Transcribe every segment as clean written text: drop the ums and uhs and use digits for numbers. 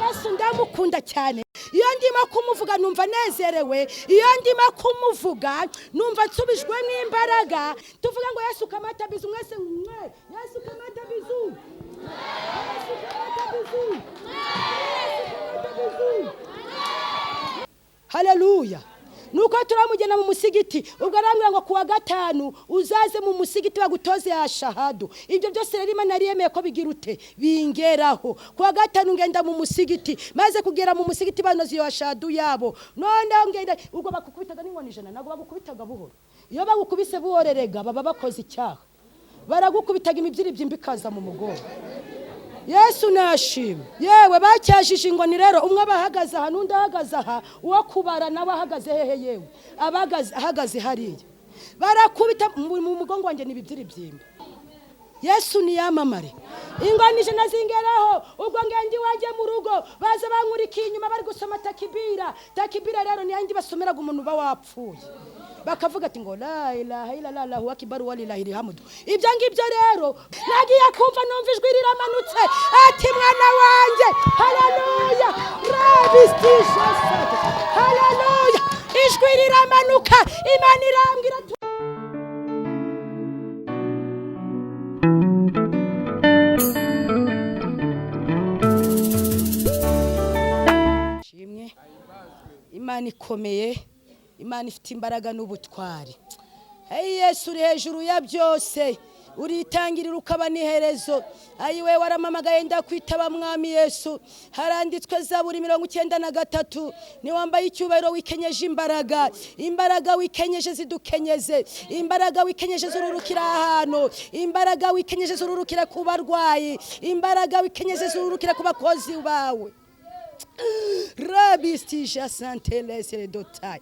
Yesu ndamukunda cyane. Iyo ndimo kumuvuga numva nezerewe, iyo ndimo kumuvuga numva nsubijwe n'imbaraga. Tuvuga ngo Yesu kamata bizu mwese mwe. Yesu kamata bizu. Yesu kamata bizu. Yesu kamata bizu. Haleluya. Nuko turamugena mu musigiti, ubwo arambwira ngo kuwa gatanu uzaze mu musigiti bagutoze ya shahadu. Ibyo byose rero Imana yariyemeye ko bigira ute bingeraho. Kuwa gatanu ngenda mu musigiti, maze kugera mu musigiti banoze ya shahadu yabo. None ngenda ubwo bakukubitaga n'inkoni ijana, nago bagukubitaga buhoro. Iyo bagukubise buhorerega baba bakoze icyaha. Baragukubitaga imibyiri byimbikaza mu mugongo. Yesu nashimwe. Yewe bacyashije ingoni rero, umwe abahagaze aha n'undi ahagaze aha, uwo kubara nawe ahagaze hehe yewe ahagaze hariya. Barakubita mu mugongo wanjye nibibyiri byimba. Yesu ni yamamare. Ingoni ijana zingeraho, ubwo ngendi waje mu rugo baza bankurikiye inyuma bari gusoma takibira. Takibira rero ni yangi basomeraga umuntu bawapfuye. Bakavuga ati ngo la ilaha illallah wa akbar wa lillahi alhamd. Ibyo ngibyo rero nagiye kumva numva ijwi riramanutse ati mwana wanje haleluya rabistisha haleluya. Ijwi riramanuka Imana irambwira shimwe. Imana ikomeye, Imana ifite imbaraga n'ubutwari. Hey Yesu uri hejuru ya byose, uritangirira ukaba n'iherezo. Ayiwe waramamagaye ndakwitaba mwami Yesu. Haranditswe Zaburi 93, ni wambaye icyubahiro wikenyeje imbaraga. Imbaraga wikenyeje zidukenyeze, imbaraga wikenyeje zururukira ahantu, imbaraga wikenyeje zururukira ku barwayi, imbaraga wikenyeje zururukira ku bakozi bawe. Rabistisha santelese dotai.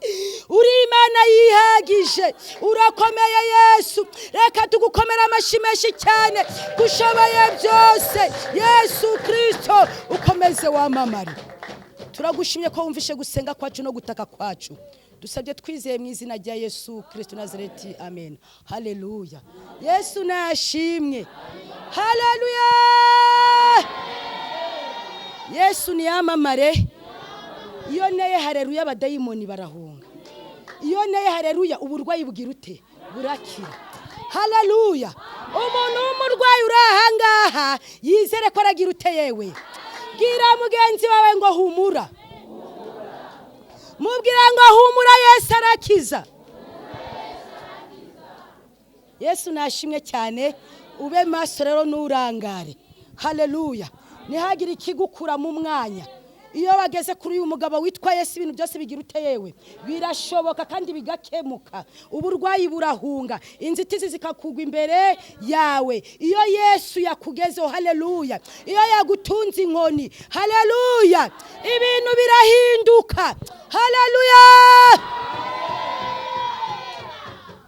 Uri Imana yihagije, urakomeye Yesu. Reka tugukomera amashimeshi cyane kushoboye byose. Yesu Kristo ukomeze wamamare. Turagushimye ko wumvishe gusenga kwacu no gutaka kwacu. Dusabye twizeye mu izina rya Yesu Kristo Nazareti. Amen. Haleluya. Yesu nashimwe. Haleluya. Yesu ni yamamare. Iyo neye haleluya abadayimoni barahunga. Iyo neye haleluya uburwayi bugira ute burakira. Haleluya. Umuntu w'umurwayi urahangaha yizere ko aragira ute yewe. Gira mugenzi wawe ngo humura. Mubwira ngo humura Yesu arakiza. Yesu nashimwe cyane, ube maso rero n'urangare. Haleluya. Nihagira ikigukura mu mwanya. Iyo bageze kuri uyu mugabo witwa Yesu ibintu byose bigira uteyewe birashoboka kandi bigakemuka. Uburwayi burahunga, inzitizi zikakugwa imbere yawe. Iyo Yesu yakugezeho, haleluya. Iyo yagutunze inkoni, haleluya, ibintu birahinduka. Haleluya.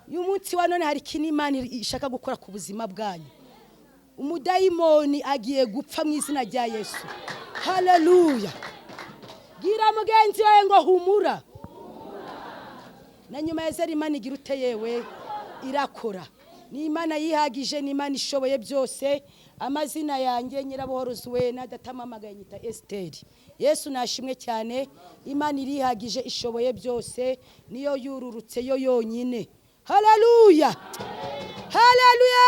Uyu munsi wa none hari ikintu Imana ishaka gukora ku buzima bwanyu. Umudayimoni agiye gupfa mu izina rya Yesu. Haleluya. Gira mugenzi wawe ngo humura. Na nyuma ya zeri Imana igira uteyewe irakora. Ni Imana yihagije, ni Imana ishoboye byose. Amazina yanjye Nyirabuhorozuwe na datamamagaye nyita Esteri. Yesu nashimwe cyane, Imana irihagije ishoboye byose, niyo yururutse yo yonyine. Haleluya. Haleluya.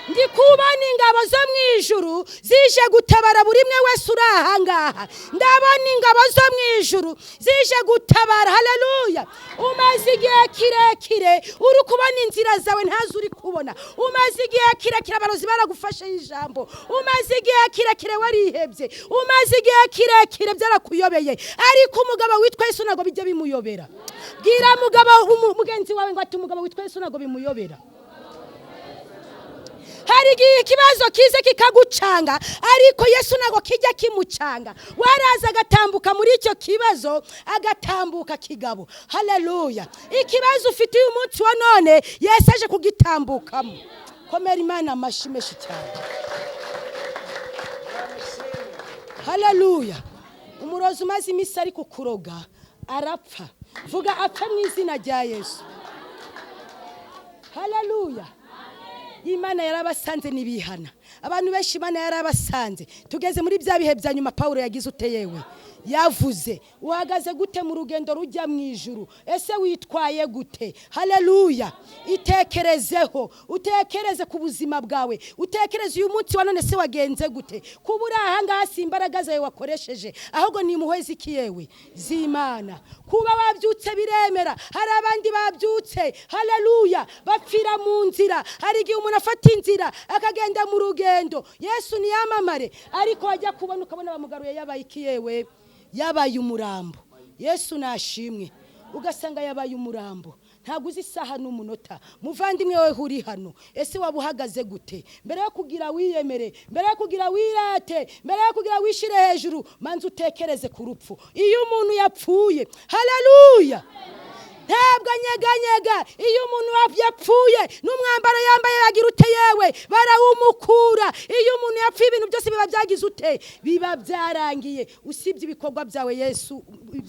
Ndikubona ingabo zo mwijuru zije gutabara buri mwe wese urahangaha. Ndabona ingabo zo mwijuru zije gutabara. Haleluya. Umaze igihe kirekire uri kubona inzira zawe ntazo uri kubona. Umaze igihe kirekire abarozi baragufashe ijambo. Umaze igihe kirekire warihebye. Umaze igihe kirekire byarakuyobeye. Ariko umugabo witwa Yesu nago bijye bimuyobera. Bwira mugabo mugenzi wawe ngo ati umugabo witwa Yesu nago bimuyobera. Hari ikibazo kize kikagucanga, ariko Yesu nago kijya kimucanga. Waraza agatambuka muri icyo kibazo, agatambuka kigabo. Haleluya. Ikibazo ufite uyu munsi wa none Yesu aje kugitambukamo. Komera Imana amashimeshi cyane. Haleluya. Umurozi umaze iminsi ari kukuroga arapfa. Vuga apfa mu izina rya Yesu. Haleluya. Imana yarabasanze nibihana. abantu benshi Imana yarabasanze tugeze muri bya bihe bya nyuma Paulo yagize uteyewe yavuze uhagaze gute mu rugendo rujya mu ijuru ese witwaye gute haleluya itekerezeho utekereze ku buzima bwawe utekereze uyu munsi wa none se wagenze gute kubura ahanga imbaraga zawe wakoresheje ahubwo ni muhwezi kiyewe z'Imana kuba wabyutse biremera hari abandi babyutse haleluya bapfira mu nzira hari igihe umuntu afata inzira akagenda mu rugendo Yesu ni yamamare ariko wajya kubona ukabona bamugaruye yabaye ikiyewe yabaye umurambo Yesu nashimwe ugasanga yabaye umurambo ntago uzi isaha n'umunota muvandimwe wewe uri hano ese wabuhagaze gute mbere yo kugira wiyemere mbere yo kugira wirate mbere yo kugira wishire hejuru manzi utekereze ku rupfu iyo umuntu yapfuye haleluya ntabwo nyeganyega iyo umuntu yapfuye n'umwambaro yambaye yagira ute yewe barawumukura iyo umuntu yapfuye ibintu byose biba byagize ute biba byarangiye usibye ibikorwa byawe Yesu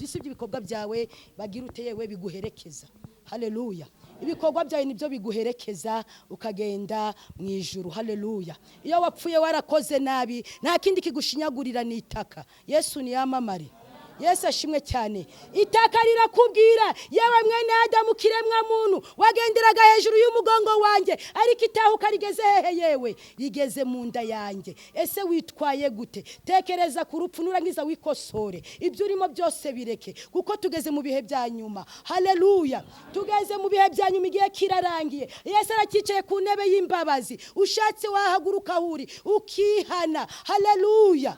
usibye ibikorwa byawe bagira ute yewe biguherekeza haleluya ibikorwa byawe nibyo biguherekeza ukagenda mu ijuru haleluya iyo wapfuye warakoze nabi nta kindi kigushinyagurira n'itaka Yesu ni yamamare Yesu ashimwe cyane itaka rirakubwira yewe mwene Adamu kiremwa muntu wagenderaga hejuru y'umugongo wanjye ariko itahuka rigeze hehe yewe rigeze mu nda yanjye ese witwaye gute tekereza ku rupfu nurangiza wikosore ibyo urimo byose bireke kuko tugeze mu bihe bya nyuma haleluya tugeze mu bihe bya nyuma igihe kirarangiye Yesu arakicaye ku ntebe y'imbabazi ushatse wahaguruka huri ukihana haleluya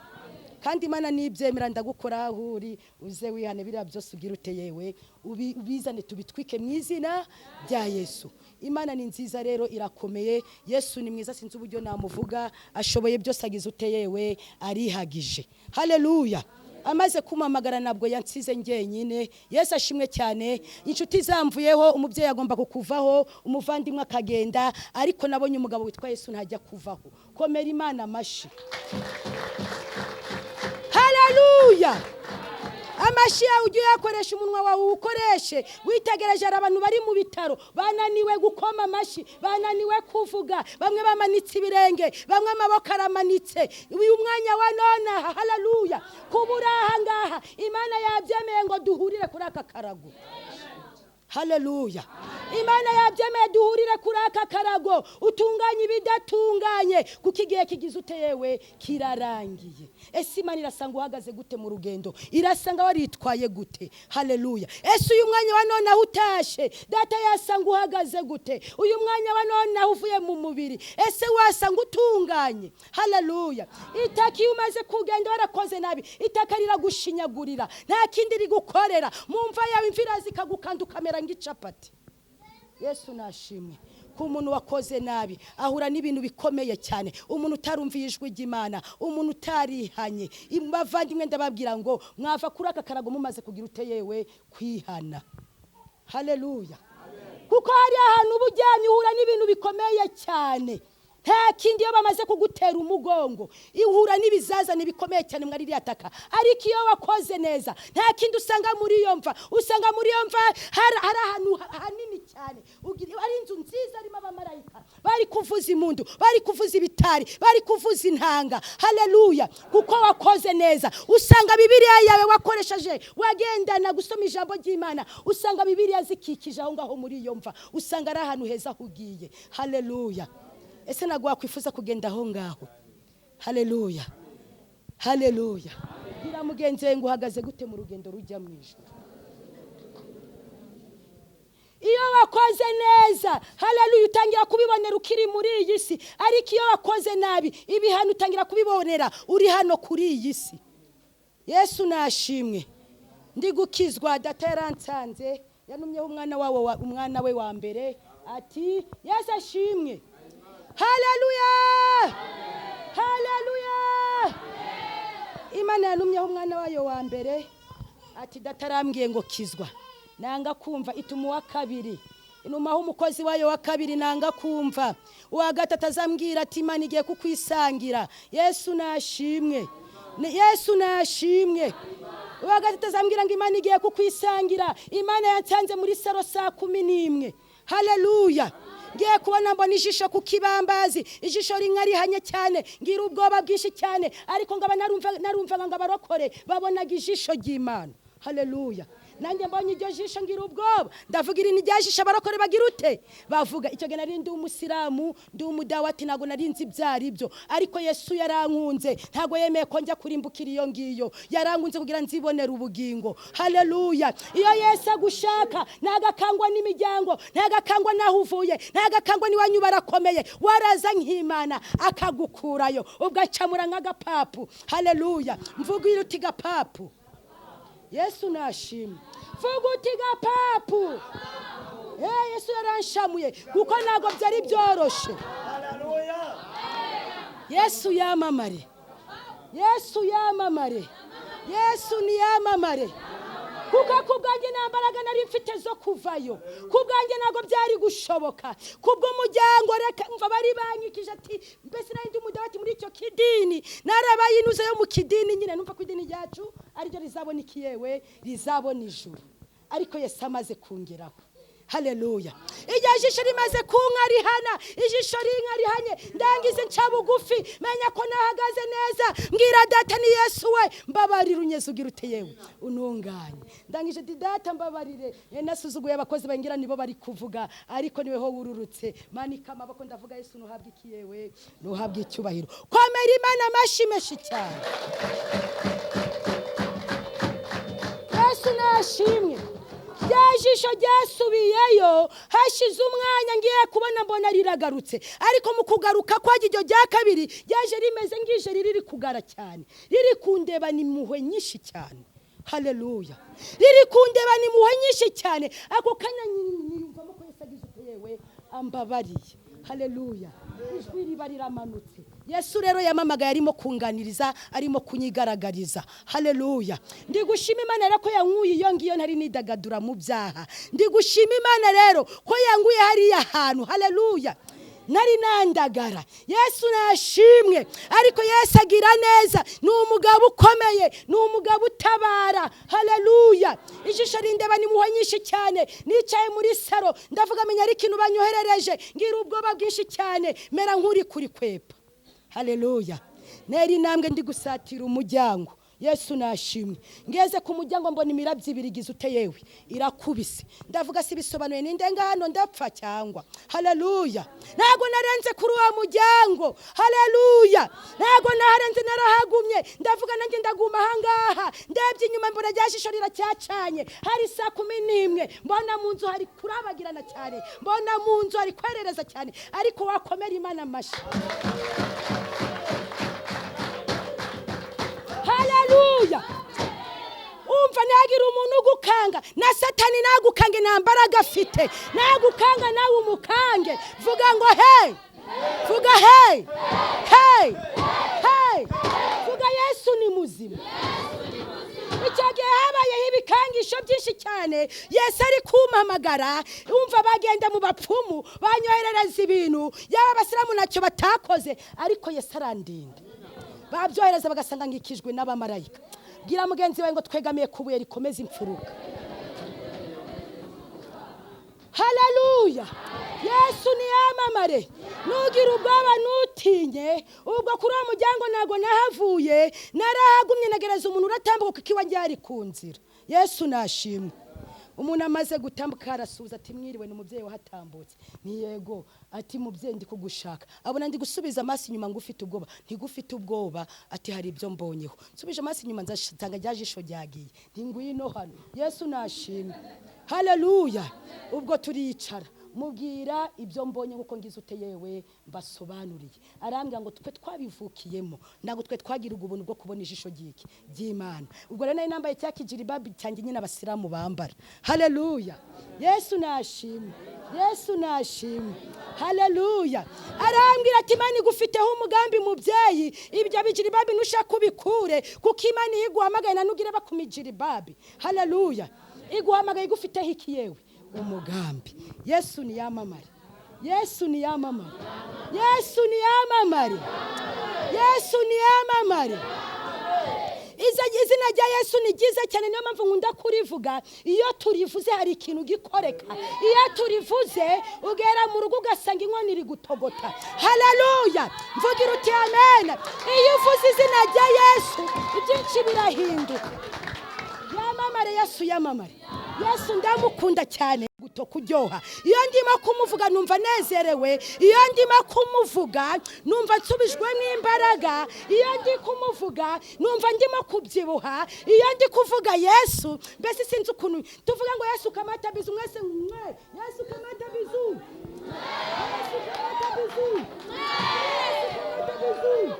kandi Imana nibyemera ndagukora ahuri uze wihane biriya byose ugira uteyewe ubizane tubitwike mu izina rya Yesu Imana ni nziza rero irakomeye Yesu ni mwiza sinzi uburyo namuvuga ashoboye byose agize uteyewe arihagije haleluya amaze kumamagara nabwo yansize ngenyine Yesu ashimwe cyane inshuti zamvuyeho umubyeyi agomba kukuvaho umuvandimwe akagenda ariko nabonye umugabo witwa Yesu ntajya kuvaho komera Imana amashi haleluya amashi yawe ugiye yakoresha umunwa wawe ukoreshe witegereje abantu bari mu bitaro bananiwe gukoma amashi bananiwe kuvuga bamwe bamanitse ibirenge bamwe amaboko aramanitse uyu mwanya wa none haleluya kubura ahangaha Imana yabyemeye ngo duhurire kuri aka karago haleluya Imana yabyemeye duhurire kuri aka karago utunganye ibidatunganye kuko igihe kigize uteyewe kirarangiye ese Imana irasanga uhagaze gute mu rugendo irasanga waritwaye gute haleluya ese uyu mwanya wa none utashe data yasanga uhagaze gute uyu mwanya wa none uvuye mu mubiri ese wasanga utunganye haleluya itaki umaze kugenda warakoze nabi itaka riragushinyagurira nta kindi rigukorera mumva yawe imvira zikagukanda ukamera ngicapati Yesu nashimwe ku umuntu wakoze nabi ahura n'ibintu bikomeye cyane umuntu utarumviye ijwi ry'Imana umuntu utarihanye bavandimwe ndababwira ngo mwava kuri aka karago mumaze kugira uteyewe kwihana haleluya kuko hari ahantu ubujyanye uhura n'ibintu bikomeye cyane nta kindi iyo bamaze kugutera umugongo ihura n'ibizazane bikomeye cyane mwari ryataka ariko iyo wakoze neza nta kindi usanga muri iyo mva usanga muri iyo mva hari ahantu hanini cyane ari inzu nziza arimo abamarayika bari kuvuza impundu bari kuvuza ibitari bari kuvuza intanga haleluya kuko wakoze neza usanga Bibiliya yawe wakoresheje wagendana gusoma ijambo ry'Imana usanga Bibiliya zikikije aho ngaho muri iyo mva usanga ari ahantu heza hugiye haleluya ese nagwa kwifuza kugenda aho ngaho haleluya haleluya gira mugenze ngo uhagaze gute mu rugendo rujya mu ijuru iyo wakoze neza haleluya utangira kubibonera ukiri muri iyi si ariko iyo wakoze nabi ibihano utangira kubibonera uri hano kuri iyi si Yesu nashimwe ndi gukizwa dateransanze yanumyeho umwana we wa mbere ati Yesu ashimwe haleluya haleluya Imana yanumyeho umwana wayo wa mbere ati datarambwiye ngo kizwa nanga kumva ituma wa kabiri inumaho umukozi wayo wa kabiri nanga kumva uwa gatatu azambwira ati Imana igiye kukwisangira Yesu nashimwe Yesu nashimwe uwa gatatu azambwira ngo Imana igiye kukwisangira Imana yansanze muri saro saa 11 haleluya ngiye kubona mbona ijisho ku kibambazi, ijisho rinka rihanye cyane, ngira ubwoba bwinshi cyane, ariko ngaba narumvaga ngo abarokore babonaga ijisho ry'Imana. Haleluya. Nanjye mbonye iryo jisho ngira ubwoba, ndavuga iri ni ryajisho abarokore bagira ute bavuga. Icyo gihe nari ndi umusiramu, ndi umudawati, ntago narinzi byari byo, ariko Yesu yarankunze, ntago yemeye ko njya kurimbukira iyo ngiyo, yarankunze kugira nzibonera ubugingo. Haleluya. Iyo Yesu agushaka ntagakangwa n'imiryango, ntagakangwa naho uvuye, ntagakangwa niwanyu barakomeye, waraza nk'Imana akagukurayo ugacamura nk'agapapu. Haleluya. Mvuga iruti gapapu. Yesu nashimwe. Vuga uti gapapu. Yesu yaranshamuye kuko ntago byari byoroshe. Haleluya. Yesu yamamare. Yesu yamamare. Yesu ni yamamare. Kuko kubwanjye nambaraga nari mfite zo kuvayo, kubwanjye nago byari gushoboka, kubw'umuryango reka umva bari banyikije ati mbese nari ndi umudawati muri icyo kidini, narabayinuze yo mu kidini nyine, numva ko idini ryacu ari ryo rizabona ikiyewe, rizabona ijuru. Ariko Yesu amaze kungeraho. Haleluya. Iryo jisho rimaze kunka rihana, ijisho rinka rihanye, ndangize nca bugufi, menya ko nahagaze neza, mbwira data ni Yesu we, mbabarira unyeze ugira ute yewe ununganye. Ndangije di data mbabarire, nasuzuguye abakozi bangira nibo bari kuvuga, ariko niwe ho wururutse, manika amaboko ndavuga Yesu nuhabwa iki yewe, nuhabwa icyubahiro. Komera Imana amashi menshi cyane. Yesu nashimwe. Yajisho ryasubiyeyo, hashize umwanya ngiye kubona mbona riragarutse, ariko mu kugaruka kwa iryo rya kabiri ryaje rimeze ngije riri kugara cyane, riri kundeba ni muhwe nyinshi cyane. Haleluya. Riri kundeba ni muhwe nyinshi cyane, ako kanya nyumvamo ko Yesu agize yewe ambabariye. Haleluya. Ijwi riba riramanutse. Yesu rero yamamagaye arimo kunganiriza, arimo kunyigaragariza. Haleluya. Ndi gushima Imana rero ko yankuye iyo ngiyo ntari nidagadura mu byaha. Ndi gushima Imana rero ko yanguye hari ahantu. Haleluya. Nari nandagara. Yesu nashimwe. Ariko Yesu agira neza, ni umugabo ukomeye, ni umugabo utabara. Haleluya. Ijisho rindeba ni muhwe nyinshi cyane, nicaye muri saro ndavuga menya ari ikintu banyoherereje, ngira ubwoba bwinshi cyane, mera nkuri kuri kwepa. Haleluya. Neri nambwe ndi gusatira umuryango. Yesu nashimwe. Ngeze ku muryango mbona imirabyi birigize ute yewe irakubise, ndavuga si bisobanuye nindenga hano ndapfa cyangwa. Haleluya. Nago narenze kuri uwo muryango. Haleluya. Nago narenze narahagumye, ndavuga nanjye ndaguma hangaha, ndebye inyuma mbona ryashisho riracyacanye, hari saa 11, mbona mu nzu hari kurabagirana cyane, mbona mu nzu hari kwerereza cyane, ariko wakomera Imana amashi. Haleluya. Umva nagira umuntu ugukanga, na Satani nagukange nambaraga afite, nagukanga nawe umukange. Vuga ngo hey. Vuga hey. Hey. Hey. Vuga Yesu ni muzima. Icyo gihe habayeho ibikangisho byinshi cyane, Yesu ari kumpamagara, umva bagenda mu bapfumu banyoherereza ibintu, yaba abasiramu nacyo batakoze, ariko Yesu arandinda. Babyohereza bagasanga ngikijwe n'abamarayika. Gira mugenzi wawe ngo twegamiye kubuye rikomeza imfuruka. Haleluya. Yesu ni yamamare. Nugira ubwoba nutinye, ubwo kuri uwo muryango nago nahavuye, narahagumye nagereza umuntu uratambuka kiwanjye ari kunzira. Yesu nashimwe. Umuntu amaze gutambuka arasuza ati mwiriwe n'umubyeyi wahatambutse. Ni yego. Ati mubyeyi ndi kugushaka. Abona ndi gusubiza amaso inyuma ngufite ubwoba. Ntigufite ubwoba. Ati hari ibyo mbonyeho. Nsubije amaso inyuma nzasanga ryajisho ryagiye. Ntingwino hano. Yesu nashimwe. Haleluya. Ubwo turicara, mubwira ibyo mbonye nkuko ngize ute yewe mbasobanuriye. Arambwira ngo twe twabivukiyemo, ntago twe twagira ubuntu bwo kubona ijisho ryiki ry'Imana. Ubwo rero nari nambaye cya kijiribabi cyanjye nyine abasiramu bambara. Haleluya. Yesu nashimwe. Yesu nashimwe. Haleluya. Arambwira ati Imana igufiteho umugambi mubyeyi, ibyo bijiribabi nushaka ubikure, kuko Imana iguhamagaye nanugire bakumijiribabi. Haleluya. Iguhamagaye igufiteho iki yewe umugambi. Yesu ni yamamare. Yesu ni yamamare. Yesu ni yamamare. Yesu ni yamamare. izina rya Yesu ni ryiza cyane, niyo mpamvu nkunda kurivuga. Iyo turivuze hari ikintu gikoreka. Iyo turivuze ugera mu rugo ugasanga inkono iri gutogota. Haleluya, mvugira uti amen. Iyo uvuze izina rya Yesu ibyinshi birahinduka. Yamamare Yesu, yamamare Yesu, ndamukunda cyane guto kuryoha. Iyo ndimo kumuvuga numva nezerewe, iyo ndimo kumuvuga numva nsubijwemo imbaraga, iyo ndi kumuvuga numva ndimo kubyibuha, iyo ndi kuvuga Yesu mbese sinzi ukuntu tuvuga ngo Yesu kamata bizu, mwese mwe Yesu kamata bizu, Yesu kamata bizu, Yesu kamata bizu.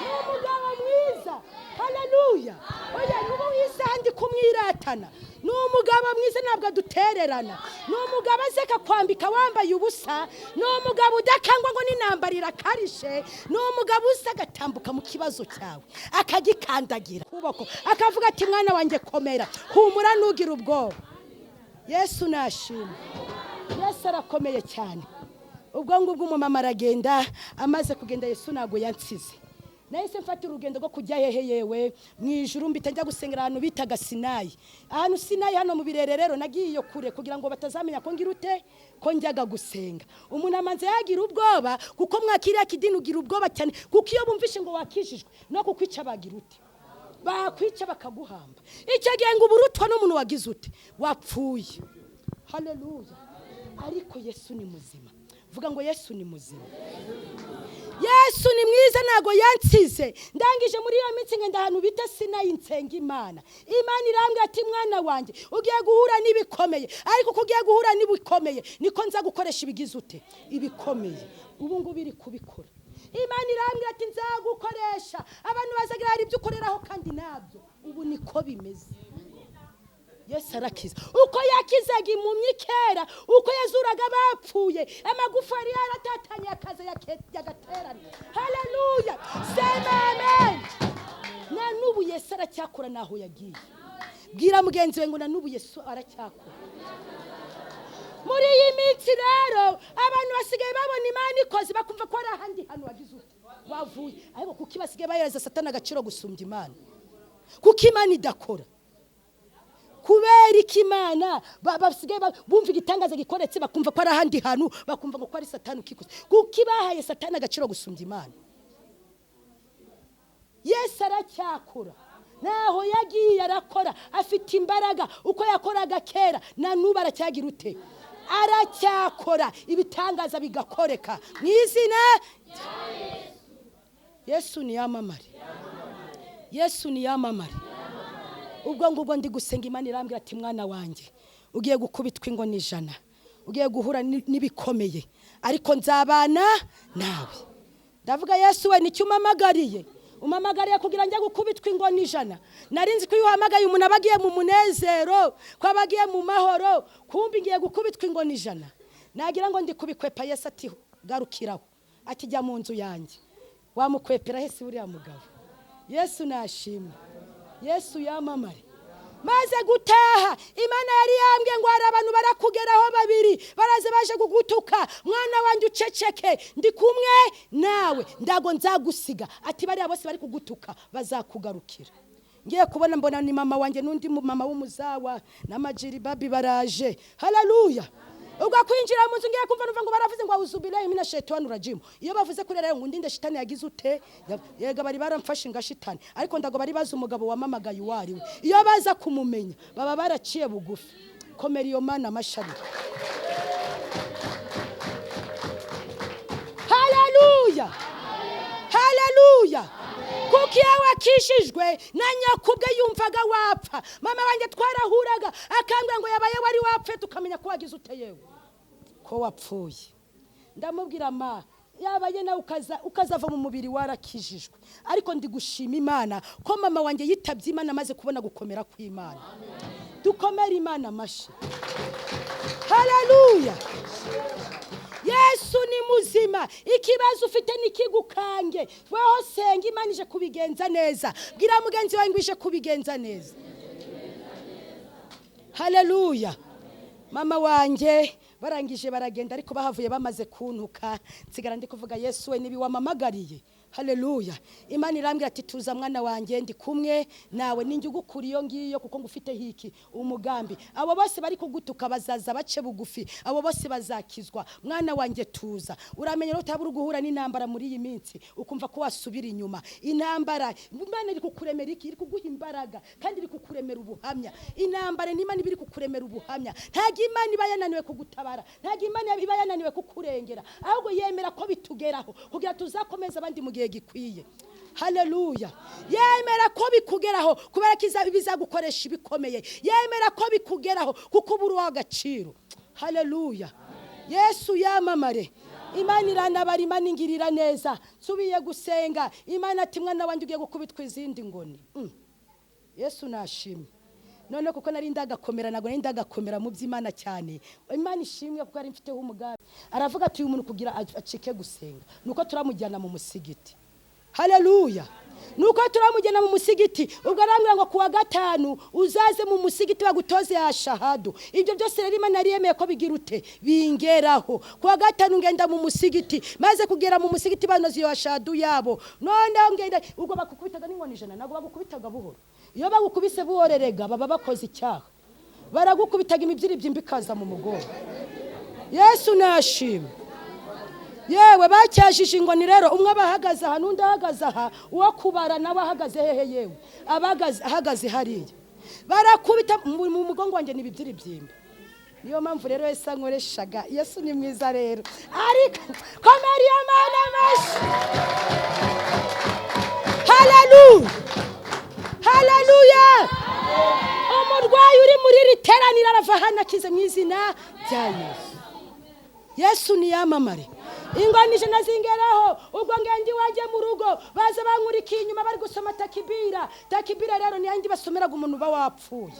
N'umugabo mwiza, haleluya. Oya nubu wisandi kumwiratana. N'umugabo mwiza ntabwo adutererana. N'umugabo azeka kwambika wambaye ubusa. N'umugabo udakangwa ngo ninambarira karishe. N'umugabo usagatambuka mu kibazo cyawe akagikandagira kuboko akavuga ati mwana wanjye komera, humura nugira ubwoba. Yesu nashimwe. Yesu arakomeye cyane. Ubwo ngubwo umumama aragenda, amaze kugenda Yesu nago yansize. Nahise mfata urugendo rwo kujya hehe yewe mu ijuru, mbita njya gusengera ahantu bitaga Sinayi. Ahantu Sinayi hano mu birerero nagiye iyo kure kugira ngo batazamenya ko ngira ute ko njyaga gusenga. Umuntu amanze yagira ubwoba kuko mwakiriya kidini ugira ubwoba cyane, kuko iyo bumvishe ngo wakishijwe no kukwica bagira ute, bakwica bakaguhamba. Icyo gihe ngo uburutwa n'umuntu wagize ute wapfuye. Haleluya. Ariko Yesu ni muzima. Vuga ngo Yesu ni muzima. Yesu ni mwiza nago yansize. Ndangije muri iyo mitsi ngenda ahantu bita Sinayi nsenga Imana. Imana irambwira ati mwana wanjye ugiye guhura nibikomeye, ariko kugiye guhura nibikomeye niko nza gukoresha ibigize ute ibikomeye. Ubu ngubu biri kubikora. Imana irambwira ati nzagukoresha abantu bazagira hari ibyo ukoreraho kandi nabyo. Ubu niko bimeze. Yesu arakiza. Uko yakizaga impumyi kera, uko yazuraga bapfuye, amagufa yari yaratatanye akaza yagaterana. Haleluya, sema amen. Na nubu Yesu aracyakora naho yagiye. Bwira mugenzi we ngo na nubu Yesu aracyakora. Muri iyi minsi rero abantu basigaye babona Imana ikoze bakumva ko ari ahandi hantu wagize ute wavuye, ariko kuko basigaye bayereza Satani agaciro gusumbya Imana, kuko Imana idakora. Kubera ikimana basigaye bumva igitangaza gikoretse bakumva ko ari ahandi hantu, bakumva ngo ko ari Satani ukikoze, kuko ibahaye Satani agaciro gusumbya Imana. Yesu aracyakora naho yagiye arakora, afite imbaraga uko yakoraga kera, na nubu aracyagira ute aracyakora ibitangaza bigakoreka mu izina. Yesu ni yamamare, Yesu ni yamamare. Ubwo ngubwo ndi gusenga Imana irambwira ati mwana wanjye ugiye gukubitwa ingoni 100, ugiye guhura nibikomeye, ariko nzabana nawe. Ndavuga Yesu we nicyo umamagariye, umamagariye kugira njye gukubitwa ingoni 100. Narinzi ko yuhamagaye umuntu abagiye mu munezero, ko abagiye mu mahoro, kumbi ngiye gukubitwa ingoni 100. Nagira ngo ndi kubikwepa. Yesu ati garukiraho, ati jya mu nzu yanjye. Wamukwepera hese uriya mugabo. Yesu nashimwe. Yesu yamamare. Maze gutaha Imana yari yambwiye ngo hari abantu barakugeraho 2 baraze baje kugutuka, mwana wanjye uceceke ndi kumwe nawe, ndago nzagusiga. Ati bari bose bari kugutuka bazakugarukira. Ngiye kubona mbona ni mama wanjye n'undi mama w'umuzawa n'amajiri babi baraje. Haleluya. Ubwo kwinjira mu nzu ngiye kumva numva ngo baravuze ngo awuzubilahi mina shaitani rajim. Iyo bavuze kuri rero ngo ndinde shitani yagize ute, yega bari baramfashe nga shitani, ariko ndago bari baza umugabo wamamagaye wariwe. Iyo baza kumumenya baba baraciye bugufi. Komera iyo Mana amashari. Haleluya, haleluya. Kuko iyo wakishijwe na nyakubwe yumvaga wapfa. Mama wanjye twarahuraga akambwira ngo yabaye wari wapfe, tukamenya ko wagize ute yewe ko wapfuye. Ndamubwira ma yabaye na ukazava mu mubiri warakijijwe, ariko ndi gushima Imana ko mama wanjye yitabye Imana maze kubona gukomera kw'Imana. Dukomere Imana amashi. Haleluya. Yesu ni muzima. Ikibazo ufite nikigukange, weho senga Imana ije kubigenza neza. Bwira mugenzi wawe ngo ije kubigenza neza. Haleluya. Mama wanjye barangije baragenda, ariko bahavuye bamaze kuntuka, nsigara ndi kuvuga Yesu we nibi wamamagariye Haleluya. Imana irambwira ati tuza mwana wanjye ndi kumwe nawe ninjye ugukura iyo ngiyo kuko ngufite hiki umugambi. Abo bose bari kugutuka bazaza bace bugufi. Abo bose bazakizwa. Mwana wanjye tuza. Uramenye no utabura guhura n'intambara muri iyi minsi ukumva ko wasubira inyuma. Intambara Imana iri kukuremera iki? Iri kuguha imbaraga kandi iri kukuremera ubuhamya. Intambara ni Imana iri kukuremera ubuhamya. Ntago Imana iba yananiwe kugutabara. Ntago Imana iba yananiwe kukurengera. Ahubwo yemera ko bitugeraho kugira tuzakomeza abandi mu gihe gikwiye. Haleluya. Yemera ko bikugeraho kubera bizagukoresha ibikomeye. Yemera ko bikugeraho kuko ubura w'agaciro. Haleluya. Yesu yamamare. Imana iranabara, Imana ingirira neza. Subiye gusenga. Imana ati mwana wanjye ugiye gukubitwa izindi ngoni. Yesu nashimye. None kuko nari ndagakomera nago nari ndagakomera mu by'Imana cyane. Imana ishimwe kuko ari mfiteho umugambi. Aravuga ati uyu muntu kugira acike gusenga. Nuko turamujyana mu musigiti. Haleluya. Nuko turamujyana mu musigiti. Ubwo arambwira ngo kuwa gatanu uzaze mu musigiti bagutoze ya shahadu. Ibyo byose rero Imana yariyemeye ko bigirute bingeraho. Kuwa gatanu ngenda mu musigiti maze kugera mu musigiti banoze ya shahadu yabo. None ngenda ubwo bakukubitaga n'inkoni ijana nago bagukubitaga buhoro. Iyo bagukubise buhorerega baba bakoze icyaha. Baragukubitaga imibyiri byimbikaza mu mugongo. Yesu nashimye. Yewe bacyashije ingoni rero umwe abahagaze aha n'undi ahagaze aha uwo kubara nawe ahagaze hehe yewe ahagaze hariya barakubita mu mugongo wanjye nibibyiri byimba. Niyo mpamvu rero Yesu ankoreshaga. Yesu ni mwiza rero ariko komera iyo Mana mashi. Haleluya. Haleluya. Umurwayi uri muri riteranira arava hano akize mu izina rya Yesu. Yesu ni yamamare. Ingoni ijana zingeraho ubwo ngendi waje mu rugo baza bankurikiye inyuma bari gusoma takibira. Takibira rero ni yandi basomeraga umuntu bawapfuye.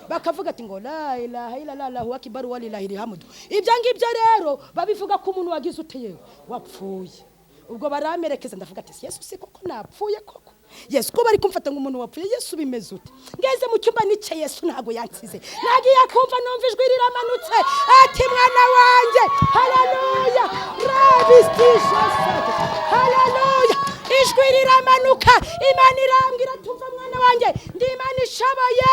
Bakavuga ati ngo la ilaha illa Allahu akbar wa lillahi alhamd. Ibyo ngibyo rero babivuga ko umuntu wagize uteyewe wapfuye. Ubwo baramerekeza ndavuga ati Yesu se koko napfuye koko. Yesu ko bari kumfata ngo umuntu wapfuye. Yesu bimeze ute? Ngeze mu cyumba nice Yesu ntago yansize. Nagiye kumva numva ijwi riramanutse ati mwana wanjye. Haleluya. Rabistisha. Haleluya. Ijwi riramanuka. Imana irambwira tumva mwana wanjye ndi Imana ishoboye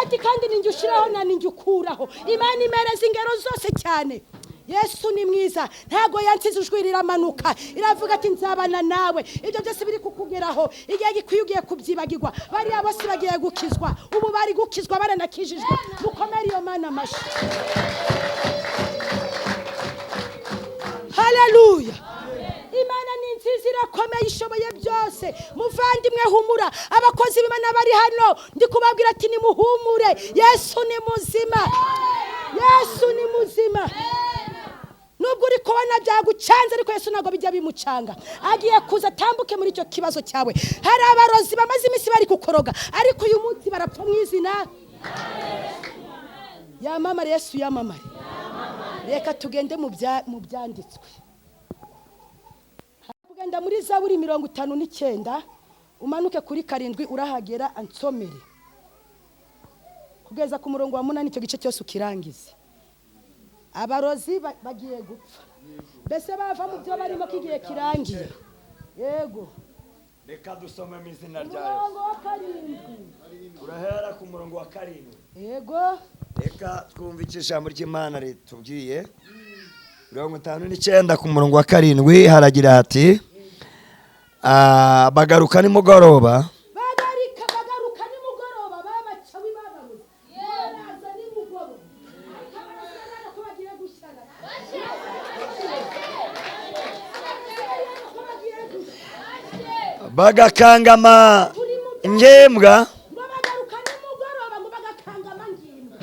ati kandi ninjye ushiraho na ninjye ukuraho. Imana imereza ingero zose cyane. Yesu ni mwiza ntago yansize ijwi riramanuka iravuga ati nzabana nawe. Ibyo byose biri kukugeraho igihe gikwiyugiye kubyibagirwa. Bari abose bagiye gukizwa ubu bari gukizwa baranakijijwe. Mukomere iyo Mana mashi. Haleluya. Imana ni nziza irakomeye ishoboye byose. Muvandimwe humura. Abakozi b'Imana bari hano ndi kubabwira ati nimuhumure. Yesu ni muzima. Yesu ni muzima. Nubwo uri kubona byagucanze ariko Yesu ntago bijya bimucanga. Agiye kuza tambuke muri icyo kibazo cyawe. Hari abarozi bamaze iminsi bari kukoroga ariko uyu munsi barapfa mu izina. Yamamare Yesu yamamare. Reka tugende mu byanditswe. Tugenda muri Zaburi 59 umanuke kuri 7 urahagera ansomere kugeza ku murongo wa 8 icyo gice cyose ukirangize. Abarozi bagiye gupfa. Mbese bava mu byo barimo kigiye kirangiye. Yego. Reka dusome mu izina rya Yesu. Turahera ku murongo wa 7. Yego. Reka twumve ijambo ry'Imana ritubwiye. 59 ku murongo wa 7 haragira ati bagaruka nimugoroba. Bagaruka nimugoroba babacawi babaruzi. Baraza nimugoroba. Bagakangama ingembwa. Bagaruka nimugoroba ngo bagakangama ngimba.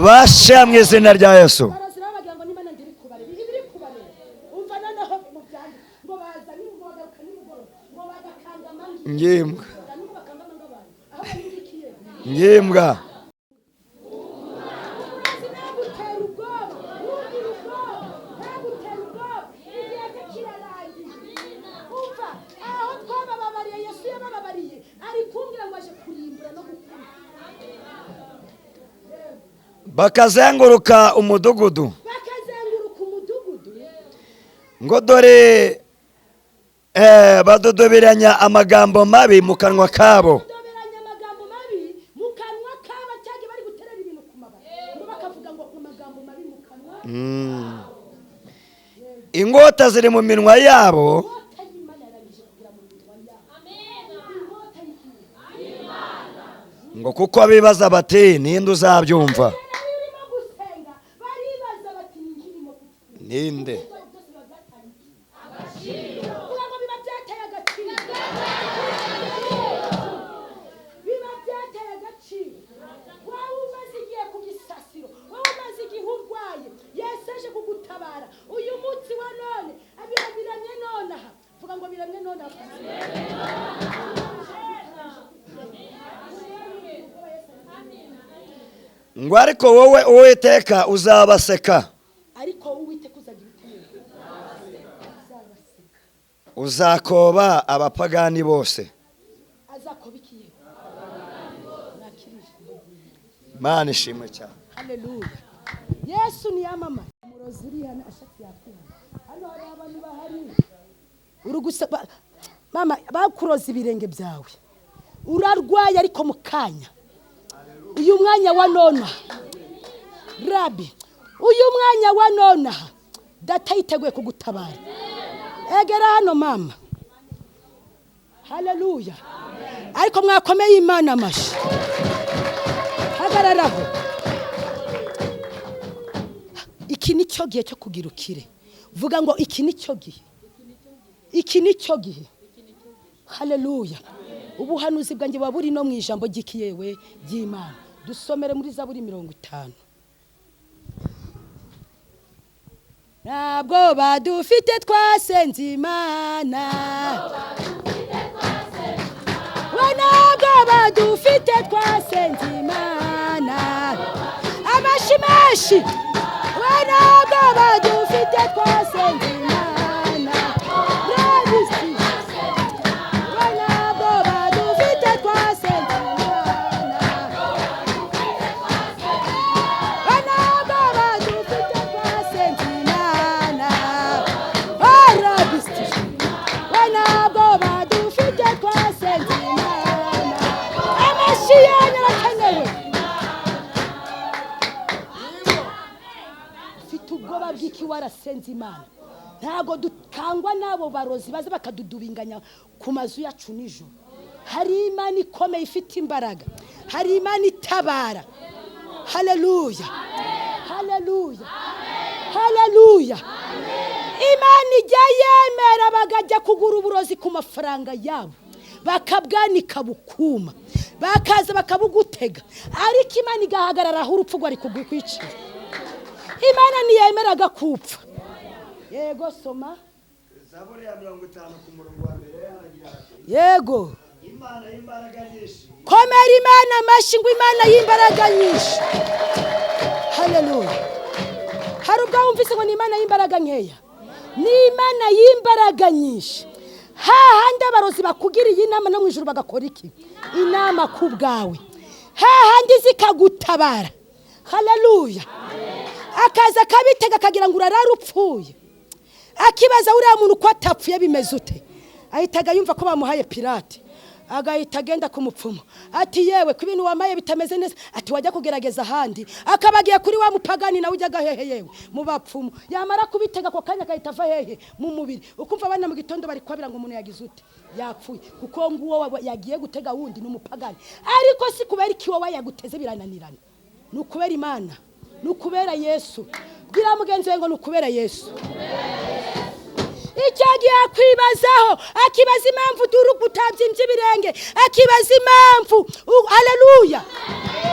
Bashe mu izina rya Yesu. Ngembwa. Ngembwa. bakazenguruka umudugudu ngo dore badodoberanya amagambo mabi mu kanwa kabo. Ingota ziri mu minwa yabo, ngo kuko bibaza bati ninde uzabyumva? Ninde? Ngo ariko wowe Uwiteka uzabaseka, uzakoba abapagani bose. Mana ishimwe cyane. Haleluya. Yesu ni yamama. Muroziriya ashati yakira. Hano hari abantu bahari. Urugusa mama bakuroza ibirenge byawe. Urarwaye ariko mukanya. Uyu mwanya wa nona. Rabi. Uyu mwanya wa nona. Data yiteguye kugutabara. Egera hano mama. Haleluya. Ariko mwakomeye Imana amashi. Hagararaho. Iki ni cyo gihe cyo kugira ukire. Vuga ngo iki ni cyo gihe. Iki ni cyo gihe. Haleluya. Ubuhanuzi bwanjye baburi no mu ijambo ry'ikiyewe ry'Imana. Dusomere muri Zaburi 50. Ntabwo badufite twasenze Imana. Ntabwo badufite twasenze Imana. Amashimashi. Ntabwo badufite twasenze Imana. Rabisi. Ntabwo badufite twasenze Imana. Ntabwo badufite twasenze Imana. Rabisi. Ntabwo badufite twasenze Imana. Amashiyanya rakenewe. Ubwoba bw'iki warasenze Imana. Ntago dukangwa nabo barozi baze bakadudubinganya ku mazu yacu nijoro. Hari Imana ikomeye ifite imbaraga. Hari Imana itabara. Haleluya. Haleluya. Haleluya. Imana ijya yemera bagajya kugura uburozi ku mafaranga yabo. Bakabwanika bukuma. Bakaza bakabugutega. Ariko Imana igahagarara aho urupfu rwari kugukwicira. Imana niyemeraga kupfa. Yego soma. Zaburi ya 50 ku murongo wa mbere haragira. Yego. Imana y'imbaraga nyinshi. Komera Imana amashi ngo Imana y'imbaraga nyinshi. Haleluya. Hari ubwo wumvise ngo ni Imana y'imbaraga nkeya. Ni Imana y'imbaraga nyinshi. Hahandi abarozi bakugiriye inama no mu ijuru bagakora iki? Inama ku bwawe. Hahandi zikagutabara. Haleluya. Akaza kabitega kagira ngo urarara upfuye. Akibaza uriya muntu ko atapfuye bimeze ute? Ahitaga yumva ko bamuhaye pirate. Agahita agenda ku mupfumu. Ati yewe ku bintu wamaye bitameze neza. Ati wajya kugerageza ahandi. Akabagiye kuri wa mupagani nawe ujyaga hehe yewe mu bapfumu. Yamara kubitega ko kanya kahita ava hehe mu mubiri. Ukumva abana mu gitondo bari kwabira ngo umuntu yagize ute? Yapfuye. Kuko nguwo yagiye gutega wundi n'umupagani. Ariko si kubera iki wowe yaguteze birananirana. Nukubera Imana. Nukubera Yesu. Bwira mugenzi we ngo nukubera Yesu. Icyagiye akwibazaho, akibaza impamvu duru gutabyimbye ibirenge, akibaza impamvu. Haleluya.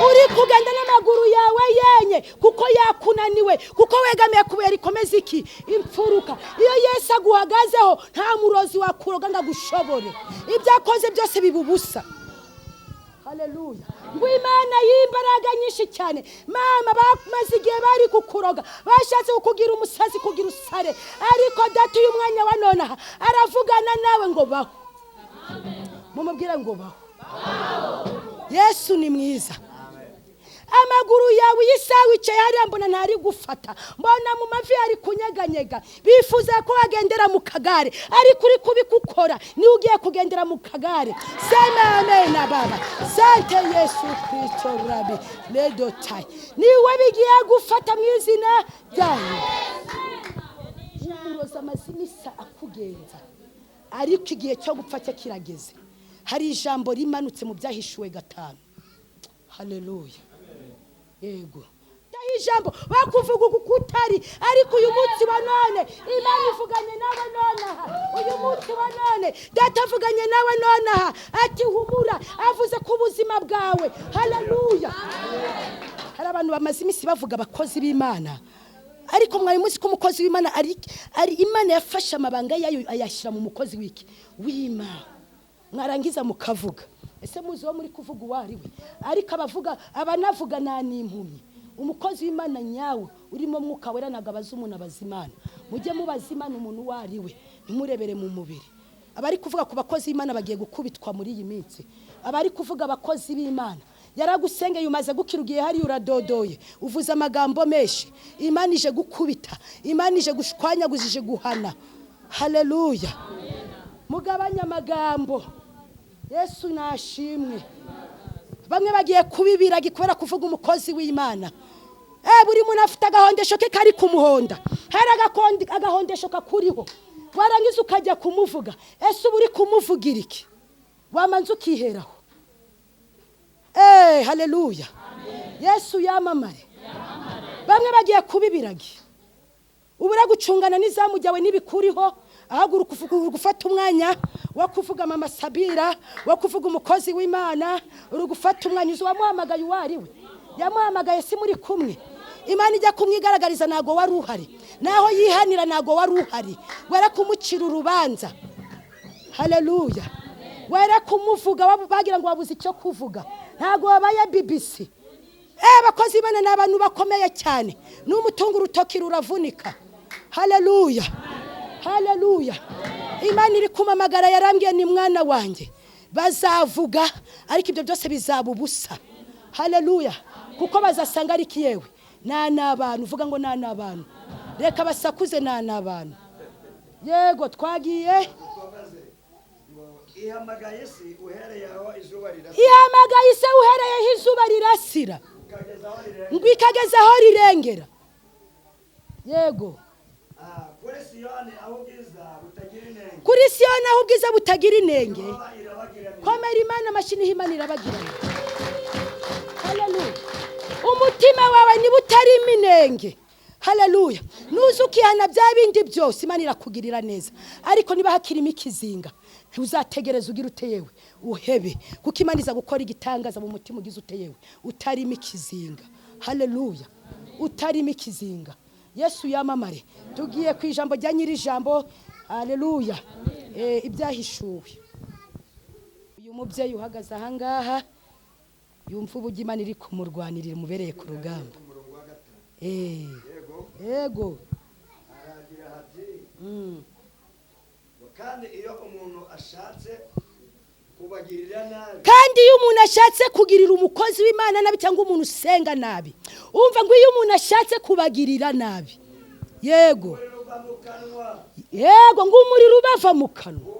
Uri kugenda n'amaguru yawe yenye kuko yakunaniwe, kuko wegamiye kubera ikomeza iki imfuruka. Iyo Yesu aguhagazeho nta murozi wakuroga ngagushobore. Ibyakoze byose bibubusa. Haleluya. Ngo Imana y'imbaraga nyinshi cyane. Mama bamaze igihe bari kukuroga. Bashatse kukugira umusazi kugira usare. Ariko data uyu mwanya wa none aravugana nawe ngo baho. Mumubwire ngo baho. Yesu ni mwiza. amaguru yawe yisaha wicaye hariya mbona ntari gufata, mbona mu mavi ari kunyeganyega, bifuza ko wagendera mu kagare ariko uri kubikukora ni ugiye kugendera mu kagare. Sema amen baba. Sante Yesu Kristo Rabi ledotai, niwe bigiye gufata mu izina ryawe. Umuroza amazimisa akugenza ariko igihe cyo gupfa cye kirageze. Hari ijambo rimanutse mu byahishuwe 5. Haleluya. Yego. Ijambo bakuvuga ukutari ariko uyu munsi wa none Imana ivuganye nawe nonaha. Uyu munsi wa none Data avuganye nawe nonaha ati humura, avuze ku buzima bwawe. Haleluya. Hari abantu bamaze iminsi bavuga abakozi b'Imana, ariko mwari muzi ko umukozi w'Imana ari Imana yafashe amabanga yayo ayashyira mu mukozi w'Imana. Mwarangiza mukavuga, ese muzi wo muri kuvuga uwari we? Ariko abanavuga n'impumyi. Umukozi w'Imana nyawe urimo mwuka wera nagabaza umuntu abazimana. Mujye mubazimana umuntu wari we, ntimurebere mu mubiri. Abari kuvuga ku bakozi b'Imana bagiye gukubitwa muri iyi minsi. Abari kuvuga abakozi b'Imana, yaragusengeye umaze gukirugiye hari uradodoye, uvuze amagambo menshi. Imana ije gukubita, Imana ije gushwanyaguzije guhana. Haleluya. Mugabanya amagambo. Yesu nashimwe. Bamwe bagiye kubibira gikwera kuvuga umukozi w'Imana. Buri muntu afite agahondesho ke kari kumuhonda. Hari agahondesho kakuriho. Warangiza ukajya kumuvuga. Ese uri kumuvugira iki? Wamanza ukiheraho. Haleluya. Yesu yamamare. Bamwe bagiye kubibiragi. Ubura gucungana n'izamu ryawe nibikuriho. Ahaguruka gufata umwanya wo kuvuga mama Sabira, wo kuvuga umukozi w'Imana, uri gufata umwanya uzo wamuhamagaye uwari we. Yamuhamagaye si muri kumwe. Imana ijya kumwigaragariza nago wari uhari, naho yihanira nago wari uhari. Wera kumucira urubanza. Haleluya. Wera kumuvuga bagira ngo wabuze icyo kuvuga. Ntago wabaye BBC. Abakozi b'Imana n'abantu bakomeye cyane. N'umutungo urutoki ruravunika. Haleluya. Haleluya. Imana iri kumamagara yarambwiye ni mwana wanjye. Bazavuga ariko ibyo byose bizaba ubusa. Haleluya. Kuko bazasanga ari kiyewe. N'abantu uvuga ngo n'abantu. Reka basakuze n'abantu. Yego twagiye. Ihamagaye se uhereye aho izuba rirasira. Ihamagaye se uhereye aho izuba rirasira. Ngwikageza aho rirengera. Yego. Kuri Siyoni aho ubwiza butagira inenge. Komera Imana amashini Imana irabagirana. Haleluya. Umutima wawe ni butarimo inenge. Haleluya. Nuzukihana bya bindi byose Imana irakugirira neza. Ariko niba hakirimo ikizinga, uzategereza ugira uteyewe uhebe, kuko Imana iza gukora igitangaza mu mutima ugize uteyewe utarimo ikizinga. Haleluya. Utarimo ikizinga. Yesu yamamare. Tugiye ku ijambo rya nyiri ijambo. Haleluya. Ibyahishuwe. Uyu mubyeyi uhagaze aha ngaha yumva ubugimana iri kumurwanirira mubereye ku rugamba. Yego. Aragira hati. Kandi iyo umuntu ashatse kubagirira nabi. Kandi iyo umuntu ashatse kugirira umukozi w'Imana nabi cyangwa umuntu usenga nabi. Umva ngo iyo umuntu ashatse kubagirira nabi. Yego. Yego ngo umuriro ubava mu kanwa.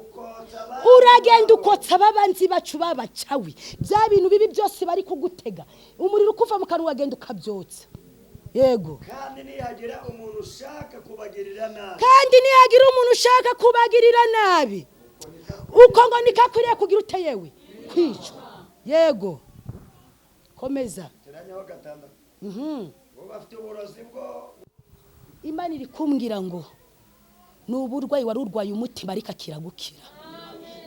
Uragenda ukotsa ababanzi bacu babacawi. Bya bintu bibi byose bari kugutega. Umuriro ukuva mu kanwa wagenda ukabyotsa. Yego. Kandi nihagira umuntu ushaka kubagirira nabi. Kandi nihagira umuntu ushaka kubagirira nabi. Uko ngo nikakwiriye kugira uteyewe kwicwa. Yego. Komeza. Teranyaho 6. Bafite uburozi bwo Imana iri kumbwira ngo nuburwayi wari urwaye umutima ariko akiragukira.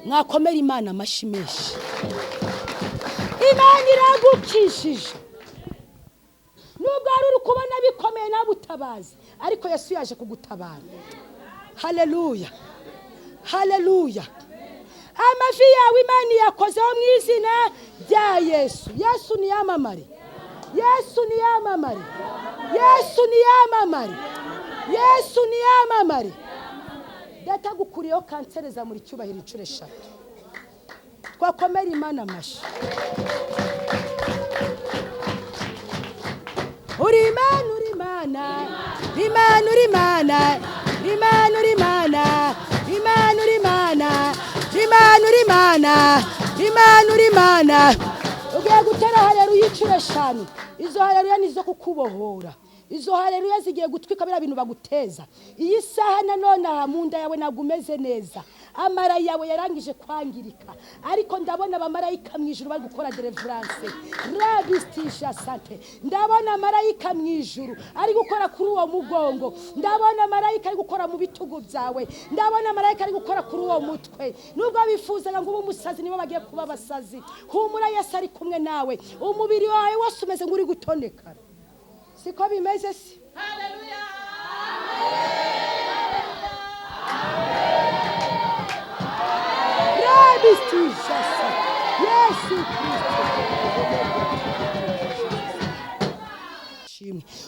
Mwakomera Imana amashimeshi. Imana iragukishije. Nubwo ari ukubona bikomeye nabutabazi, ariko Yesu yaje kugutabara. Haleluya. Haleluya. Amavi yawe Imana yakozeho mu izina rya Yesu. Yesu ni yamamare. Yesu ni yamamare. Yesu ni yamamare. Yesu ni yamamare. Data gukuriyeho kanseri za muri cyubahiro 3. Twakomera Imana amashi. y'Imana ugiye gutera haleluya incuro 5. Izo haleluya nizo kukubohora. Izo haleluya zigiye gutwika bira bintu baguteza. Iyi saha nanone hamunda yawe nagumeze neza. Amara yawe yarangije kwangirika, ariko ndabona abamarayika mwijuru bari gukora deliverance. Rabistisha sante. Ndabona amarayika mwijuru ari gukora kuri uwo mugongo. Ndabona amarayika ari gukora mu bitugu byawe. Ndabona amarayika ari gukora kuri uwo mutwe. Nubwo bifuzaga ngo umusazi nibo bagiye kuba abasazi. Humura Yesu ari kumwe nawe. Umubiri wawe wose umeze nguri gutonekara. Siko bimeze si. Haleluya. Rabistisha sante. Yesu Kristo.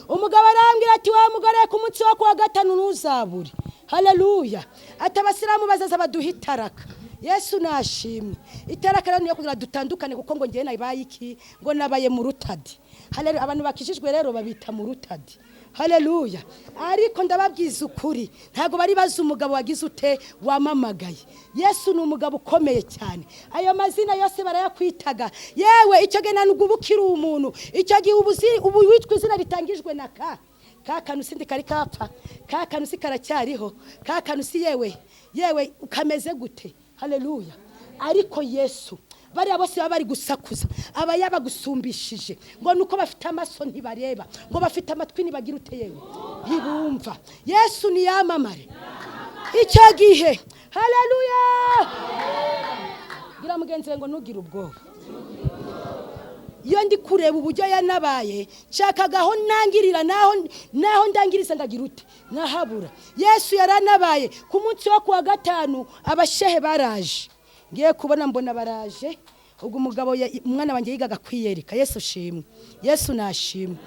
Umugabo arambwira ati wa mugore ku munsi wo kuwa 5 ntuzaburi. Haleluya. Atabasiramu bazaza baduhitaraka. Yesu nashimwe. Itaraka rero niyo kugira dutandukane kuko ngo ngiye nabaye iki ngo nabaye mu rutadi. Haleluya. Abantu bakishijwe rero babita mu rutadi. Haleluya. Ariko ndababwiza ukuri ntago bari bazi umugabo wagize ute wamamagaye. Yesu ni umugabo ukomeye cyane. Ayo mazina yose barayakwitaga. Yewe icyo gena nugubukira umuntu. Icyo gihe ubu witwa izina ritangijwe na kakanu sindi kari kapfa. Kakanu si karacyariho. Kakanu si yewe ukameze gute. Haleluya. Ariko Yesu bari bose bari gusakuza abayaba gusumbishije ngo nuko bafite amaso ntibareba ngo bafite amatwi nibagira uteyewe ntibumva. Yesu ni yamamare icyo gihe. Haleluya. Gira mugenzi ngo nugira ubwoba. Iyo ndi kureba uburyo yanabaye nshakagaho nangirira naho ndangiriza ndagira ute nahabura. Yesu yaranabaye ku munsi wo kuwa 5 abashehe baraje. Ngiye kubona mbona baraje ubwo umugabo umwana wanjye yigaga kwiyerika. Yesu shimwe. Yesu nashimwe.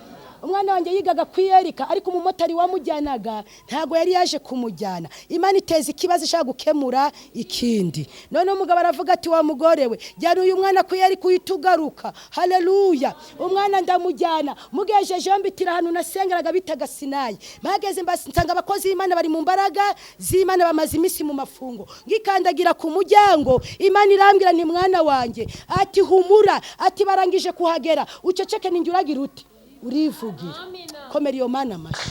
Umwana wanjye yigaga kwiyerika ariko umumotari wamujyanaga ntago yari yaje kumujyana. Imana iteza ikibazo ishaka gukemura ikindi. None umugabo aravuga ati wa mugore we jyana uyu mwana kwiyerika uyitugaruka. Haleluya. Umwana ndamujyana mugejeje mbitira hano nasengeraga bitaga Sinayi. Mageze mbasanga abakozi Imana bari mu mbaraga z'Imana bamaze imisi mu mafungo. Ngikandagira ku mujyango Imana irambwira ni mwana wanjye ati humura ati barangije kuhagera uceceke ninjuragira uti urivugira. Komera iyo Mana mashi.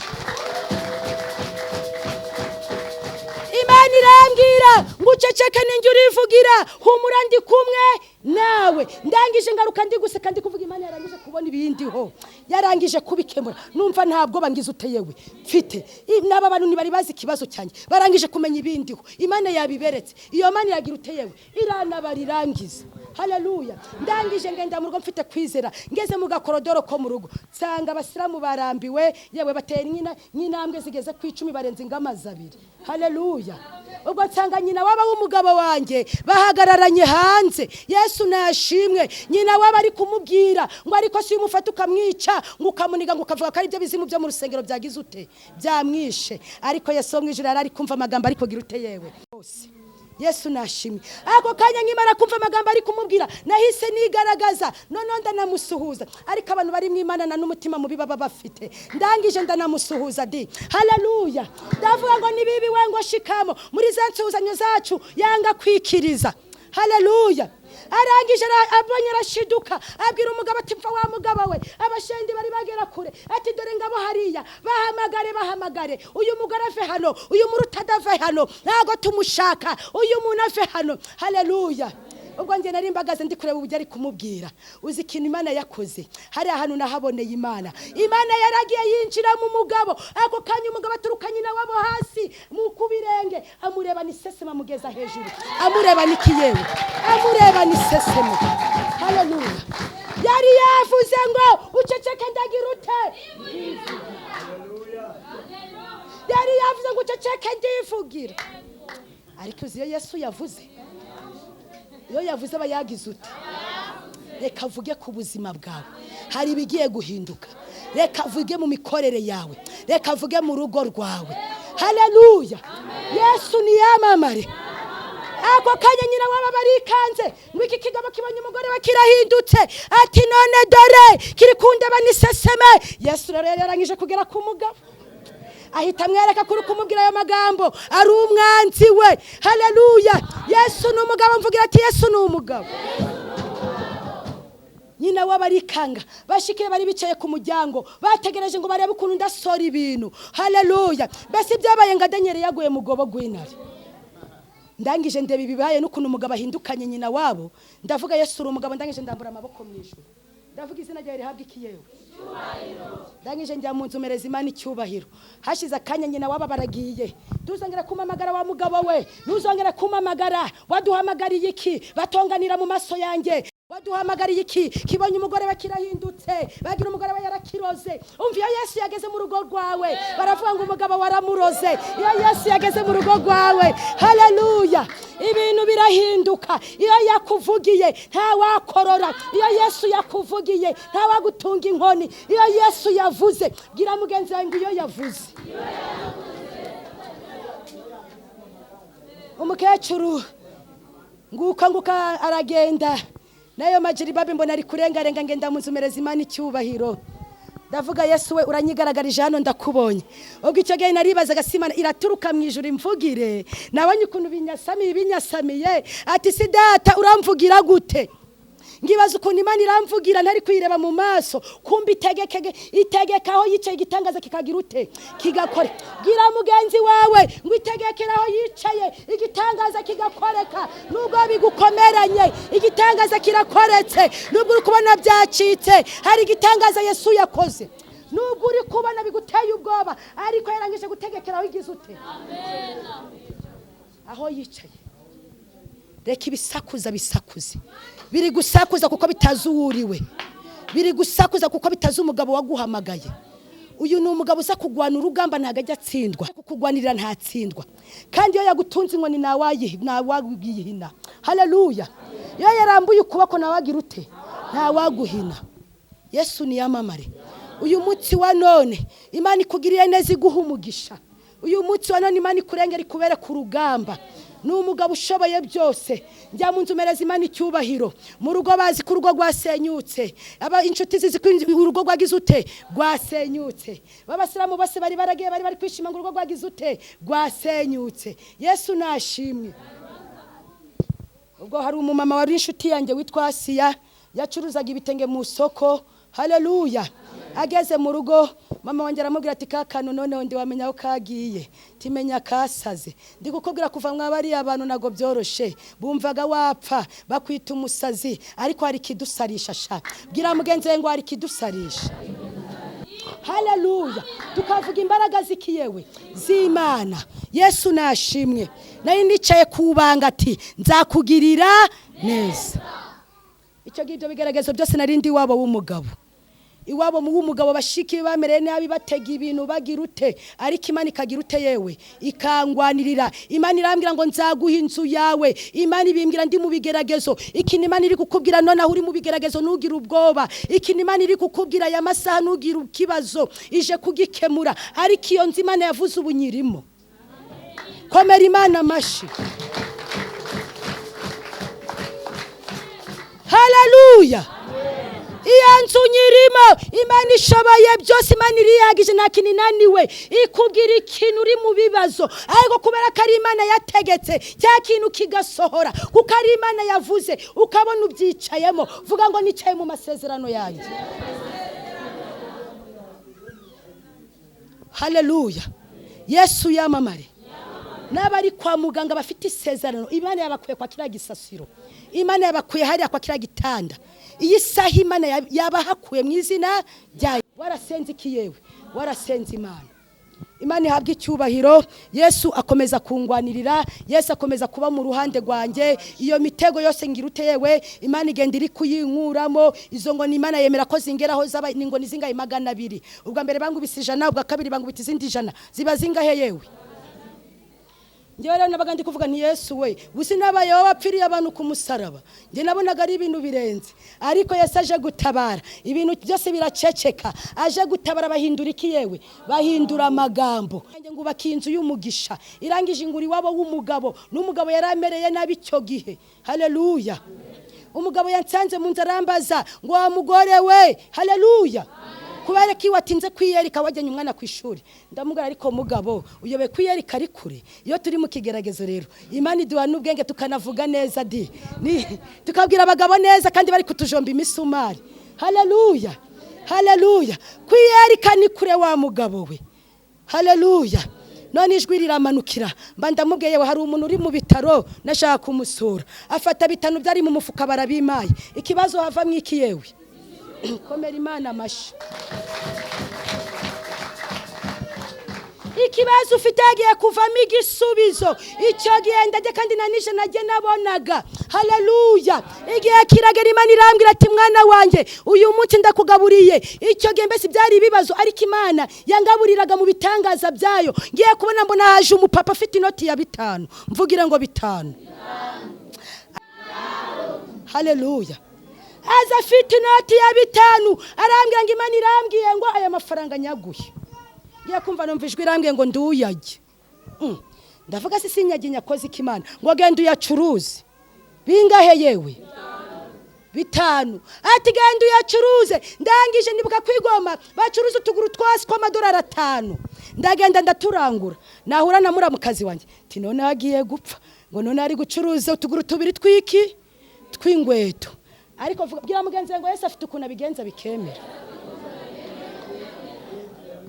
Imana irambwira nguceceke ninjye urivugira humura ndi kumwe nawe. Ndangije ngaruka ndi guseka ndi kuvuga Imana yarangije kubona ibindiho yarangije kubikemura. Numva ntabwo bangize uteyewe mfite naba bantu ni bari bazi kibazo cyanjye barangije kumenya ibindiho. Imana yabiberetse iyo Mana yagira uteyewe iranabarirangiza. Haleluya. Ndangije ngenda mu rugo mfite kwizera ngeze mu gakorodoro ko mu rugo nsanga abasiramu barambiwe yewe batera nyinambwe zigeze ku 10 barenze ingamazi 2. Haleluya. Ubwo nsanga nyina waba w'umugabo wanjye bahagararanye hanze. Yesu nashimwe. Nyina waba ari kumubwira ngo ariko si umufata ukamwica ngo ukamuniga ngo ukavuga ko ari byo bizimu byo mu rusengero byagize ute byamwishe. Ariko Yesu mwijuru ari kumva amagambo ariko gira ute yewe bose. Yesu nashimwe. Ako kanya nkimara kumva amagambo ari kumubwira nahise nigaragaza none ndanamusuhuza. Ariko abantu bari mu Imana na n'umutima mubi baba bafite. Ndangije ndanamusuhuza di. Haleluya. Ndavuga ngo nibibi we ngo shikamo muri za nsuzanyo zacu yanga kwikiriza. Haleluya. Arangije abonye arashiduka abwira umugabo ati mfa wa mugabo we abashendi bari bagera kure ati dore ngabo hariya bahamagare uyu mugore ave hano uyu murutada ave hano ntago tumushaka uyu muntu ave hano. Haleluya. Ubwo nge narimbagaze ndi kureba ubujya ari kumubwira uzi ikintu Imana yakoze hari ahantu nahaboneye Imana yaragiye yinjira mu mugabo ako kanya umugabo aturukanye na wabo hasi mu kubirenge amureba ni sesema mugeza hejuru amureba ni kiyewe amureba ni sesema. Haleluya. Yari yavuze ngo uceceke ndagira ute. Haleluya. Yari yavuze ngo uceceke ndivugira. Ariko uzi Yesu yavuze iyo yavuze abayagize ute. Reka vuge ku buzima bwawe hari bigiye guhinduka. Reka vuge mu mikorere yawe. Reka vuge mu rugo rwawe. Haleluya. Yesu ni yamamare. Ako kanya nyina waba barikanze ngo iki kigabo kibonye umugore bakirahindutse ati none dore kiri kundeba ni seseme. Yesu rero yarangije kugera ku mugabo ahita mwereka kuri kumubwira ayo magambo ari umwanzi we. Haleluya. Yesu ni umugabo mvugira ati Yesu ni umugabo. nyina w'abarikanga bashikire bari bicaye ku muryango bategereje ngo barebe ukuntu ndasora ibintu. Haleluya. Bese byabaye nga Daniel yaguye mu gobo gw'intare. Ndangije ndebe bibaye n'ukuntu umugabo ahindukanye nyina wabo, ndavuga Yesu uri umugabo. Ndangije ndambura amaboko mu ijuru, ndavuga izina ryawe rihabwe ikiyewe. Ndangije njya mu nzu mereza Imana icyubahiro. Hashize akanya nyina waba baragiye, tuzongera kumamagara wa mugabo we, nuzongera kumamagara, waduhamagariye iki? Batonganira mu maso yanjye, waduhamagariye iki? Kibonye umugore we kirahindutse, bagira umugore we yarakiroze. Umva Yesu yageze mu rugo rwawe, baravuga ngo umugabo waramuroze. Iyo Yesu yageze mu rugo rwawe, haleluya, ibintu birahinduka. Iyo yakuvugiye nta wakorora, iyo Yesu yakuvugiye nta wagutunga inkoni. Iyo Yesu yavuze, gira mugenzi wawe ngo iyo yavuze. Umukecuru nguka aragenda, nayo majiri babi mbona ari kurengarenga, ngenda muzumereza Imana icyubahiro. Ndavuga Yesu we uranyigaragarije hano ndakubonye. Ubwo icyo gihe naribazaga Simana iraturuka mu ijuru imvugire. Nabonye ukuntu binyasamiye ati si data uramvugira gute? Ngibaza ukuntu Imana iramvugira ntari kwireba mu maso, kumbi itegekaho yicaye igitangaza kikagira ute kigakore. Gira mugenzi wawe ngo itegekeraho yicaye igitangaza kigakoreka. Nubwo bigukomeranye igitangaza kirakoretse. Nubwo uri kubona byacitse hari igitangaza Yesu yakoze. Nubwo uri kubona biguteye ubwoba ariko yarangije gutegekeraho igize ute. Amen. Aho yicaye reka bisakuze biri gusakuza kuko bitazuwuriwe, biri gusakuza kuko bitazu umugabo waguhamagaye. Uyu ni umugabo uza kugwana urugamba ntagajya atsindwa, kugwanirira ntatsindwa. Kandi iyo yagutunze inkoni nawagihina. Haleluya. Iyo yarambuye ukuboko nawagira ute ntawaguhina. Yesu ni yamamare. Uyu munsi wa none Imana ikugiriye neza iguha umugisha. Uyu munsi wa none Imana ikurengera ikubere ku rugamba. Ni umugabo ushoboye byose. Njya mu nzu mereza Imana icyubahiro. Mu rugo bazi ko urugo rwasenyutse, aba inshuti zizi ko urugo rwagize ute rwasenyutse. Babasiramu bose bari baragiye bari kwishima ngo urugo rwagize ute rwasenyutse. Yesu nashimwe. Ubwo hari umumama wari inshuti yanjye witwa Asiya, yacuruzaga ibitenge mu soko. Haleluya. Ageze mu rugo mama wanjye aramubwira ati kakano noneho ndi wamenya aho kagiye, timenya kasaze. Ndi gukubwira kuva mwabari abantu nago byoroshe, bumvaga wapfa bakwita umusazi, ariko hari kidusarisha sha. Bwira mugenzi we ngo hari kidusarisha. Haleluya. Tukavuga imbaraga zikiyewe z'Imana. Yesu nashimwe. Nari nicaye kubanga ati nzakugirira neza. Icyo gibyo bigaragazo byose narindi wabo w'umugabo. Iwabo mu w'umugabo bashiki bamereye nabi batega ibintu bagira ute, ariko Imana ikagira ute yewe ikangwanirira. Imana irambwira ngo nzaguha inzu yawe. Imana ibimbwira ndi mu bigeragezo. Ikindi Imana iri kukubwira none aho uri mu bigeragezo nugira ubwoba. Ikindi Imana iri kukubwira ya masaha nugira ukibazo ije kugikemura, ariko iyo nzi Imana yavuze ubunyirimo. Komera Imana amashi. Haleluya. Iyanzu nyirimo Imana ishoboye byose. Imana iriyagije nta kintu inaniwe ikubwira ikintu uri mu bibazo, ariko kubera ko ari Imana yategetse cya kintu kigasohora, kuko ari Imana yavuze ukabona ubyicayemo. Vuga ngo nicaye mu masezerano yanjye. Haleluya. Yesu yamamare. N'abari kwa muganga bafite isezerano Imana yabakuye kwa kira gisasiro, Imana yabakuye hariya kwa kira gitanda. Iyi saha Imana yabahakuye mu izina ryayo. Warasenze ikiyewe, warasenze Imana. Imana ihabwe icyubahiro. Yesu akomeza kungwanirira, Yesu akomeza kuba mu ruhande rwanjye. Iyo mitego yose ngira uteyewe Imana igenda iri kuyinkuramo. Izo ngo ni Imana yemera ko zingeraho zaba ningo nizingaye 200. Ubwa mbere bangubise 100, ubwa kabiri bangubite izindi 100. Ziba zingahe yewe? Ngewe rero nabaga ndi kuvuga nti Yesu we gusi nabaye wapfiriye abantu ku musaraba. Nge nabonaga ari ibintu birenze, ariko Yesu aje gutabara. Ibintu byose biraceceka, aje gutabara. Bahindura iki yewe? Bahindura amagambo. Nge ngubaka inzu y'umugisha irangije inguri wabo w'umugabo, n'umugabo yaramereye nabi cyo gihe. Haleluya. Umugabo yansanze mu nzara arambaza ngo wa mugore we. Haleluya. kubera ko watinze kwiyereka wajyanye umwana ku ishuri ndamubwira ariko mugabo uyobe kwiyereka ari kure iyo turi mu kigeragezo rero Imana iduha n'ubwenge tukanavuga neza tukabwira abagabo neza kandi bari kutujomba imisumari. Haleluya haleluya, kwiyereka ni kure wa mugabo we. Haleluya. None ijwi riramanukira mba ndamubwiye hari umuntu uri mu bitaro nashaka kumusura afata bitanu byari mu mufuka barabimaye ikibazo hava mwiki yewe komera Imana amashi. Ikibazo ufite agiye kuvamo igisubizo icyo genda je kandi nanije naje nabonaga. Haleluya. Igihe kiragera Imana irambwira ati mwana wanje uyu munsi ndakugaburiye icyo gihe mbese byari ibibazo ariko Imana yangaburiraga mu bitangaza byayo. Ngiye kubona mbona haje umupapa afite inoti ya 5 mvugira ngo 5. Haleluya. Aza afite inoti ya 5 arambwira ngo Imana irambwiye ngo aya mafaranga nyaguye. Ngiye kumva numva ijwi irambwiye ngo nduyage. Ndavuga se sinyage nyakoze ikimana ngo genda uyacuruze. Bingahe yewe 5. Ati genda uyacuruze. Ndangije ndibuka kwigoma bacuruza utuguru twasi kwa $5. Ndagenda ndaturangura nahura na muramukazi wanjye ati none hagiye gupfa ngo none ari gucuruza utuguru 2 twiki twingweto. Ariko bwira mugenzi ngo Yesu afite ukuna bigenza bikemera.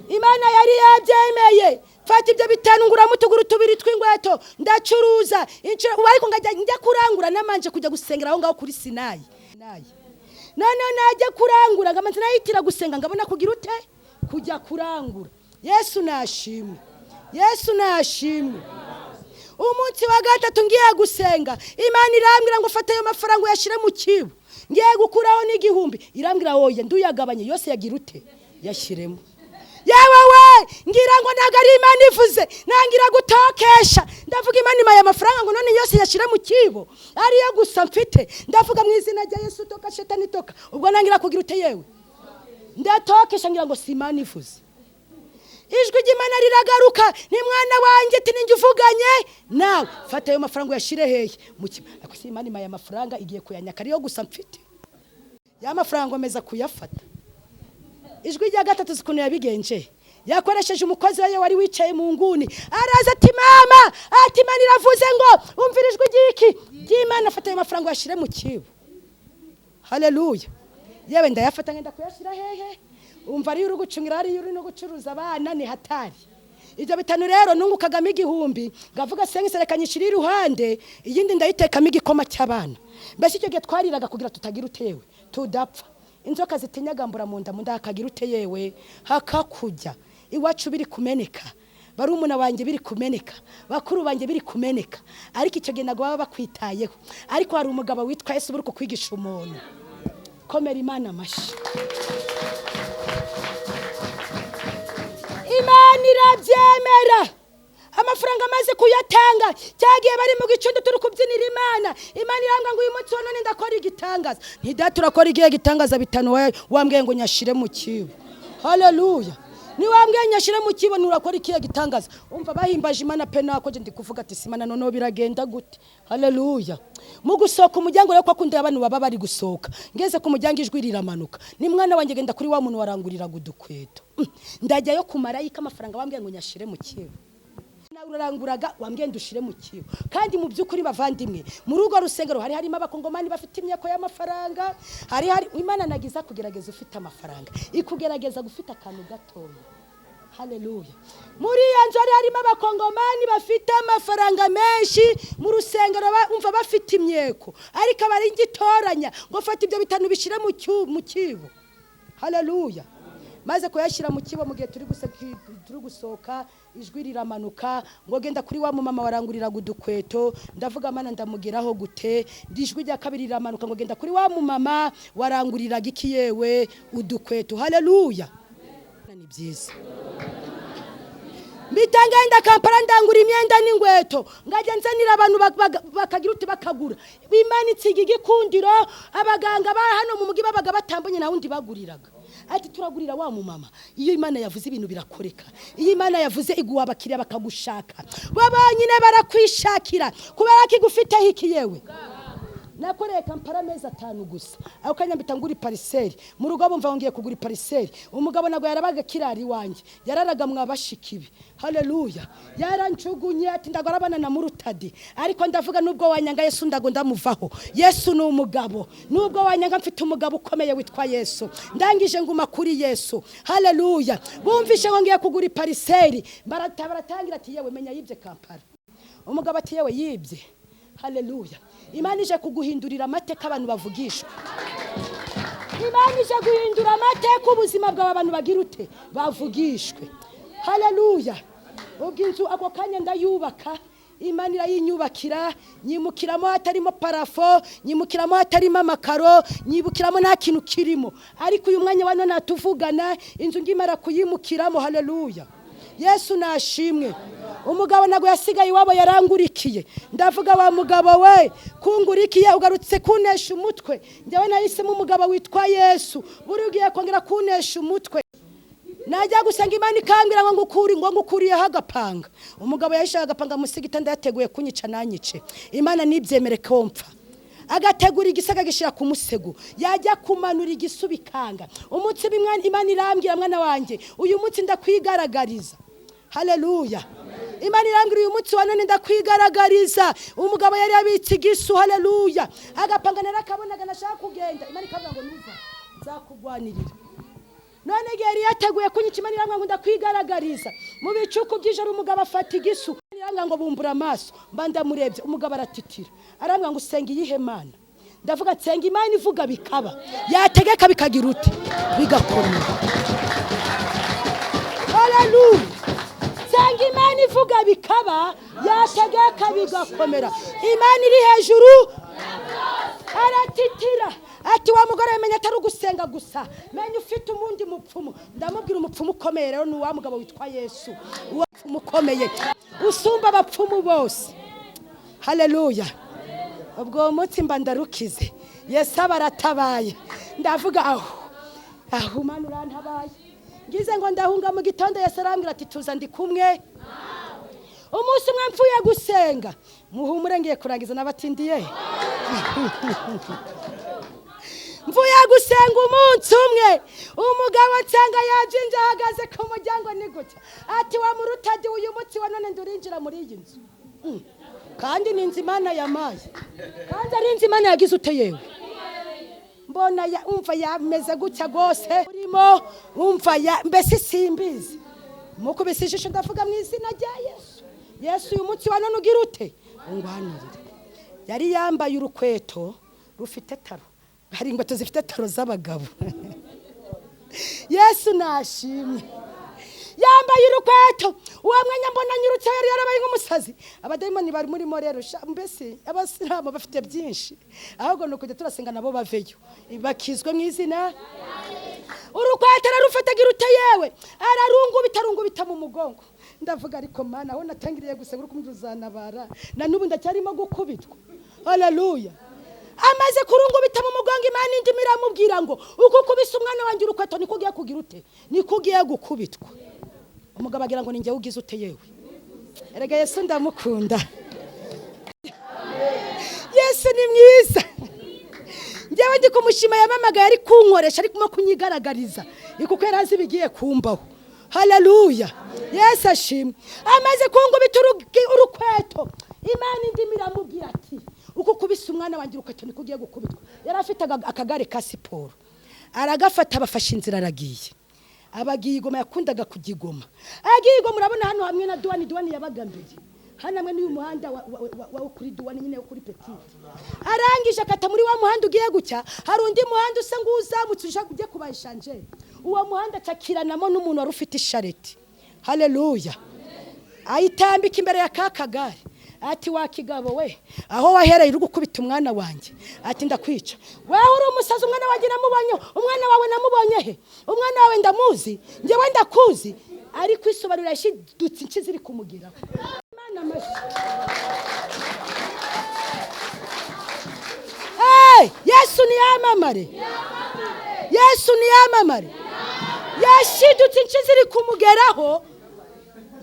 Imana yari yabyemeye fata ibyo 5 ngura mutuguru 2 twingweto ndacuruza ariko njya kurangura namanje kujya gusengera aho ngaho kuri Sinayi. None najya kurangura ngamanze nayitira gusenga ngabona kugira ute kujya kurangura. Yesu nashimwe. Yesu nashimwe. Umunsi wa gatatu ngiye gusenga Imana irambwira ngo fata ayo mafaranga yashire mu kibo ngiye gukuraho n'igihumbi. Irambwira woye nduyagabanye yose yagira ute yashiremo. Yewe we ngira ngo nagari Imana ivuze nangira gutokesha ndavuga Imana imaye amafaranga ngo none yose yashire mu kibo ariyo gusa mfite ndavuga mu izina rya Yesu toka shetani toka. Ubwo nangira kugira ute yewe ndatokesha ngira ngo si Imana ivuze. Ijwi ry'Imana riragaruka ni mwana wanjye ati ninjye uvuganye nawe fata ayo mafaranga yashire heye mu kibo. Ako si Imana imaye amafaranga igiye kuyanyaka ariyo gusa mfite ya mafaranga meza kuyafata. Ijwi rya gatatu zikuno yabigenje yakoresheje umukozi wawe wari wicaye mu nguni araza ati mama ati Imana iravuze ngo umvira ijwi ryiki ry'Imana afata ayo mafaranga yashire mu kibo. Haleluya. Yewe ndayafata ngenda kuyashira hehe umva ari uri gucungira ari uri no gucuruza abana ni hatari. Ibyo 5 rero nungukagamo igihumbi ngavuga sengiserekanyishira iruhande iyindi ndayitekamo igikoma cy'abana. Mbese icyo gihe twariraga kugira tutagira utewe tudapfa. Inzoka zitinyagambura mu nda hakagira ute yewe hakakujya iwacu biri kumeneka barumuna wanjye biri kumeneka bakuru banjye biri kumeneka ariko icyo gihe nago baba bakwitayeho ariko hari umugabo witwa Yesu buri kukwigisha umuntu. Komera Imana amashi. Imana irabyemera amafaranga amaze kuyatanga cyagiye bari mu gicundo turi kubyinira Imana. Imana iranga ngo uyu munsi none ndakora igitangaza ntidaturakora igihe gitangaza 5 wambwiye ngo nyashire mu kibo. Haleluya. Ni wambwiye nyashire mu kibo nurakora ikihe gitangaza umva bahimbaje Imana pe nako je ndi kuvuga ati simana none biragenda gute. Haleluya. Mu gusoka umuryango reko akunda abantu baba bari gusoka ngeze ku muryango ijwi riramanuka ni mwana wanjye genda kuri wa muntu warangurira gudukweto ndajyayo ku marayika amafaranga wambwiye ngo nyashire mu kibo uraranguraga wambwiye ndushire mu kibo. Kandi mu byukuri bavandimwe mu rugo rusengero hari harimo abakongomani bafite imyeko y'amafaranga hari Imana nagiza kugerageza ufite amafaranga ikugerageza gufita akantu gatoya. Haleluya. Muri yanzu harimo abakongomani bafite amafaranga menshi mu rusengero umva bafite imyeko ariko abari ngitoranya ngo fata ibyo 5 bishire mu kibo. Haleluya. Maze kuyashyira mu kibo mu gihe turi gusoka ijwi riramanuka ngo genda kuri wa mama warangurira gudukweto ndavuga Mana ndamugeraho gute. Ijwi rya kabiri riramanuka ngo genda kuri wa mama warangurira giki yewe udukweto. Haleluya. Ni byiza mbitangenda Kampala ndangura imyenda n'ingweto ngajya nzanira abantu bakagira uti bakagura bimanitse igikundiro abaganga ba hano mu mugi babaga batambonye na wundi baguriraga ati turagurira wa mama. Iyo Imana yavuze ibintu birakoreka. Iyo Imana yavuze iguha abakiriya bakagushaka babanyine barakwishakira kubera ko igufiteho iki yewe nakoreye Kampala amezi 5 gusa aho kanyambita nguri pariseri mu rugo bumva ngiye kugura pariseri umugabo nago yarabaga kirari wanje yararaga mwabashikibi haleluya yarancugunye ati ndagorabana na murutadi ariko ndavuga nubwo wanyanga Yesu ndago ndamuvaho Yesu ni umugabo nubwo wanyanga mfite umugabo ukomeye witwa Yesu ndangije nguma kuri Yesu haleluya bumvishe ngo ngiye kugura pariseri baratangira ati yewe menya yibye Kampala umugabo ati yewe yibye haleluya Imana ije kuguhindurira amateka abantu bavugishwa Imana ije guhindura amateka ubuzima bw'abantu bagira ute bavugishwe haleluya ubwinzu ako kanya ndayubaka Imana irayinyubakira nyimukiramo hatarimo parafo nyimukiramo hatarimo amakaro nyibukiramo nta kintu kirimo ariko uyu mwanya wano natuvugana inzu ngimara kuyimukiramo haleluya Yesu nashimwe umugabo nago yasigaye iwabo yarangurikiye ndavuga wa mugabo we kungurikiye ugarutse kunesha umutwe njyewe nahisemo umugabo witwa Yesu buri ugiye kongera kunesha umutwe najya gusenga Imana ikambira ngo ngukuriye hagapanga umugabo yahishaga agapanga musigita ndayateguye kunyica nanyice Imana nibyemere ko mpfa agategura igisaga gishira ku musego yajya kumanura igisubikanga umutsi Imana irambwira mwana wanje uyu mutsi ndakwigaragariza haleluya Imana irambwira uyu mutsi wa none ndakwigaragariza umugabo yari yabitse igisu haleluya agapanga narakabonaga nashaka kugenda Imana ikabwira ngo nuva nzakugwanirira none geri yateguye kunyica Imana irambwira ngo ndakwigaragariza mu bicuku by'ijoro umugabo afata igisu irambwira ngo bumbura amaso mba ndamurebye umugabo aratitira arambwira ngo usenga iyihe Mana ndavuga nsenga Imana ivuga bikaba yategeka bikagira ute bigakomera haleluya senga Imana ivuga bikaba yategeka bigakomera Imana iri hejuru aratitira ati wa mugore menya atari ugusenga gusa menya ufite umundi mupfumu ndamubwira umupfumu ukomeye rero ni wa mugabo witwa Yesu uwo mupfumu ukomeye usumba abapfumu bose haleluya ubwo mutsi mba ndarukize Yesu abaratabaye ndavuga aho Imana urantabaye ngize ngo ndahunga mu gitondo Yesu arambwira ati tuza ndi kumwe umunsi umwe mvuye gusenga muhumure ngiye kurangiza nabatindiye mvuye gusenga umunsi umwe umugabo nsanga yajinje ahagaze ku muryango nigutya ati wa murutadi uyu mutsi wa none ndurinjira muri iyi nzu kandi ni Imana yamaye kandi ari Imana yagize ute yewe mbona umva yameze gutya gose urimo umva mbese simbizi mukubise ijisho ndavuga mu izina rya Yesu uyu mutsi wa none ugira ute ungwanirire yari yambaye urukweto rufite taro hari ingweto zifite taro z'abagabo Yesu nashimwe yambaye urukweto uwo mwanya mbona nyirutse yarabaye nk'umusazi abadayimoni bari muri morero mbese abasiramu bafite byinshi ahubwo no kujya turasenga nabo baveyo bakizwe mu izina urukweto ararufatagira ute yewe ararungubita mu mugongo ndavuga ariko Mana aho natangiriye gusenga urukundo uzanabara na nubu ndacyarimo gukubitwa haleluya amaze kurungubita mu mugongo Imana indi miramubwira ngo uko kubisa umwana wanjye urukweto niko ugiye kugira ute niko ugiye gukubitwa umugabo agira ngo ninjye ugize ute yewe erega Yesu ndamukunda Yesu ni mwiza njyewe ndi kumushima yamamagaye ari kunkoresha ariko kunyigaragariza ikuko yarazi bigiye kumbaho haleluya Yesu ashimwe amaze kungubita urukweto Imana indi miramubwira ati uko kubisa umwana wanjye urukweto niko ugiye gukubitwa yari afite akagare ka siporo aragafata abafashe inzira aragiye abagiye igoma yakundaga kugigoma agiye igoma urabona hano hamwe na duwani yabagambye hano hamwe n'uyu muhanda wa kuri duwani nyine kuri petite arangije akata muri wa muhanda ugiye gucya hari undi muhanda usa nguzamutse uje kujya kubayishanje uwo muhanda cakiranamo n'umuntu wari ufite ishareti haleluya ayitambika imbere ya kakagare ati wa kigabo we aho wahereye uri gukubita umwana wanjye ati ndakwica wewe uri umusazi umwana wanjye namubonye umwana wawe namubonye he umwana wawe ndamuzi njyewe ndakuzi ariko isobanura yashidutse inci ziri kumugeraho Imana amazi Yesu ni yamamare Yesu ni yamamare yashidutse inci ziri kumugeraho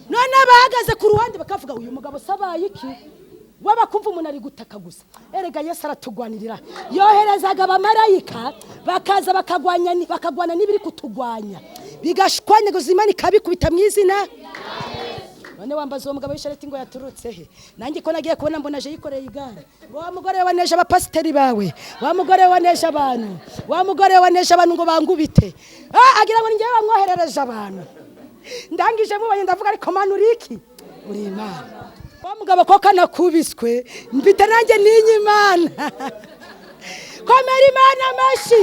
none abahagaze ku ruhande bakavuga uyu mugabo sabaye iki waba kumva umuntu ari gutaka gusa. Erega Yesu aratugwanirira, yoherezaga abamarayika bakaza bakagwana n'ibiri kutugwanya, bigashwanya guzimana ikabikubita mu izina. None wambaza uwo mugabo w'ishareti ngo yaturutse he? Nanjye ko nagiye kubona mbona aje yikoreye igare. Wa mugore waneje abapasiteri bawe, wa mugore waneje abantu, wa mugore waneje abantu ngo bangubite. Agira ngo ningewe bamwoherereje abantu. Ndangije mubanye ndavuga ariko mana uriki uri Imana. Wa mugabo ko kanakubiswe mfite nanjye ninyi Imana. Komera Imana amashi.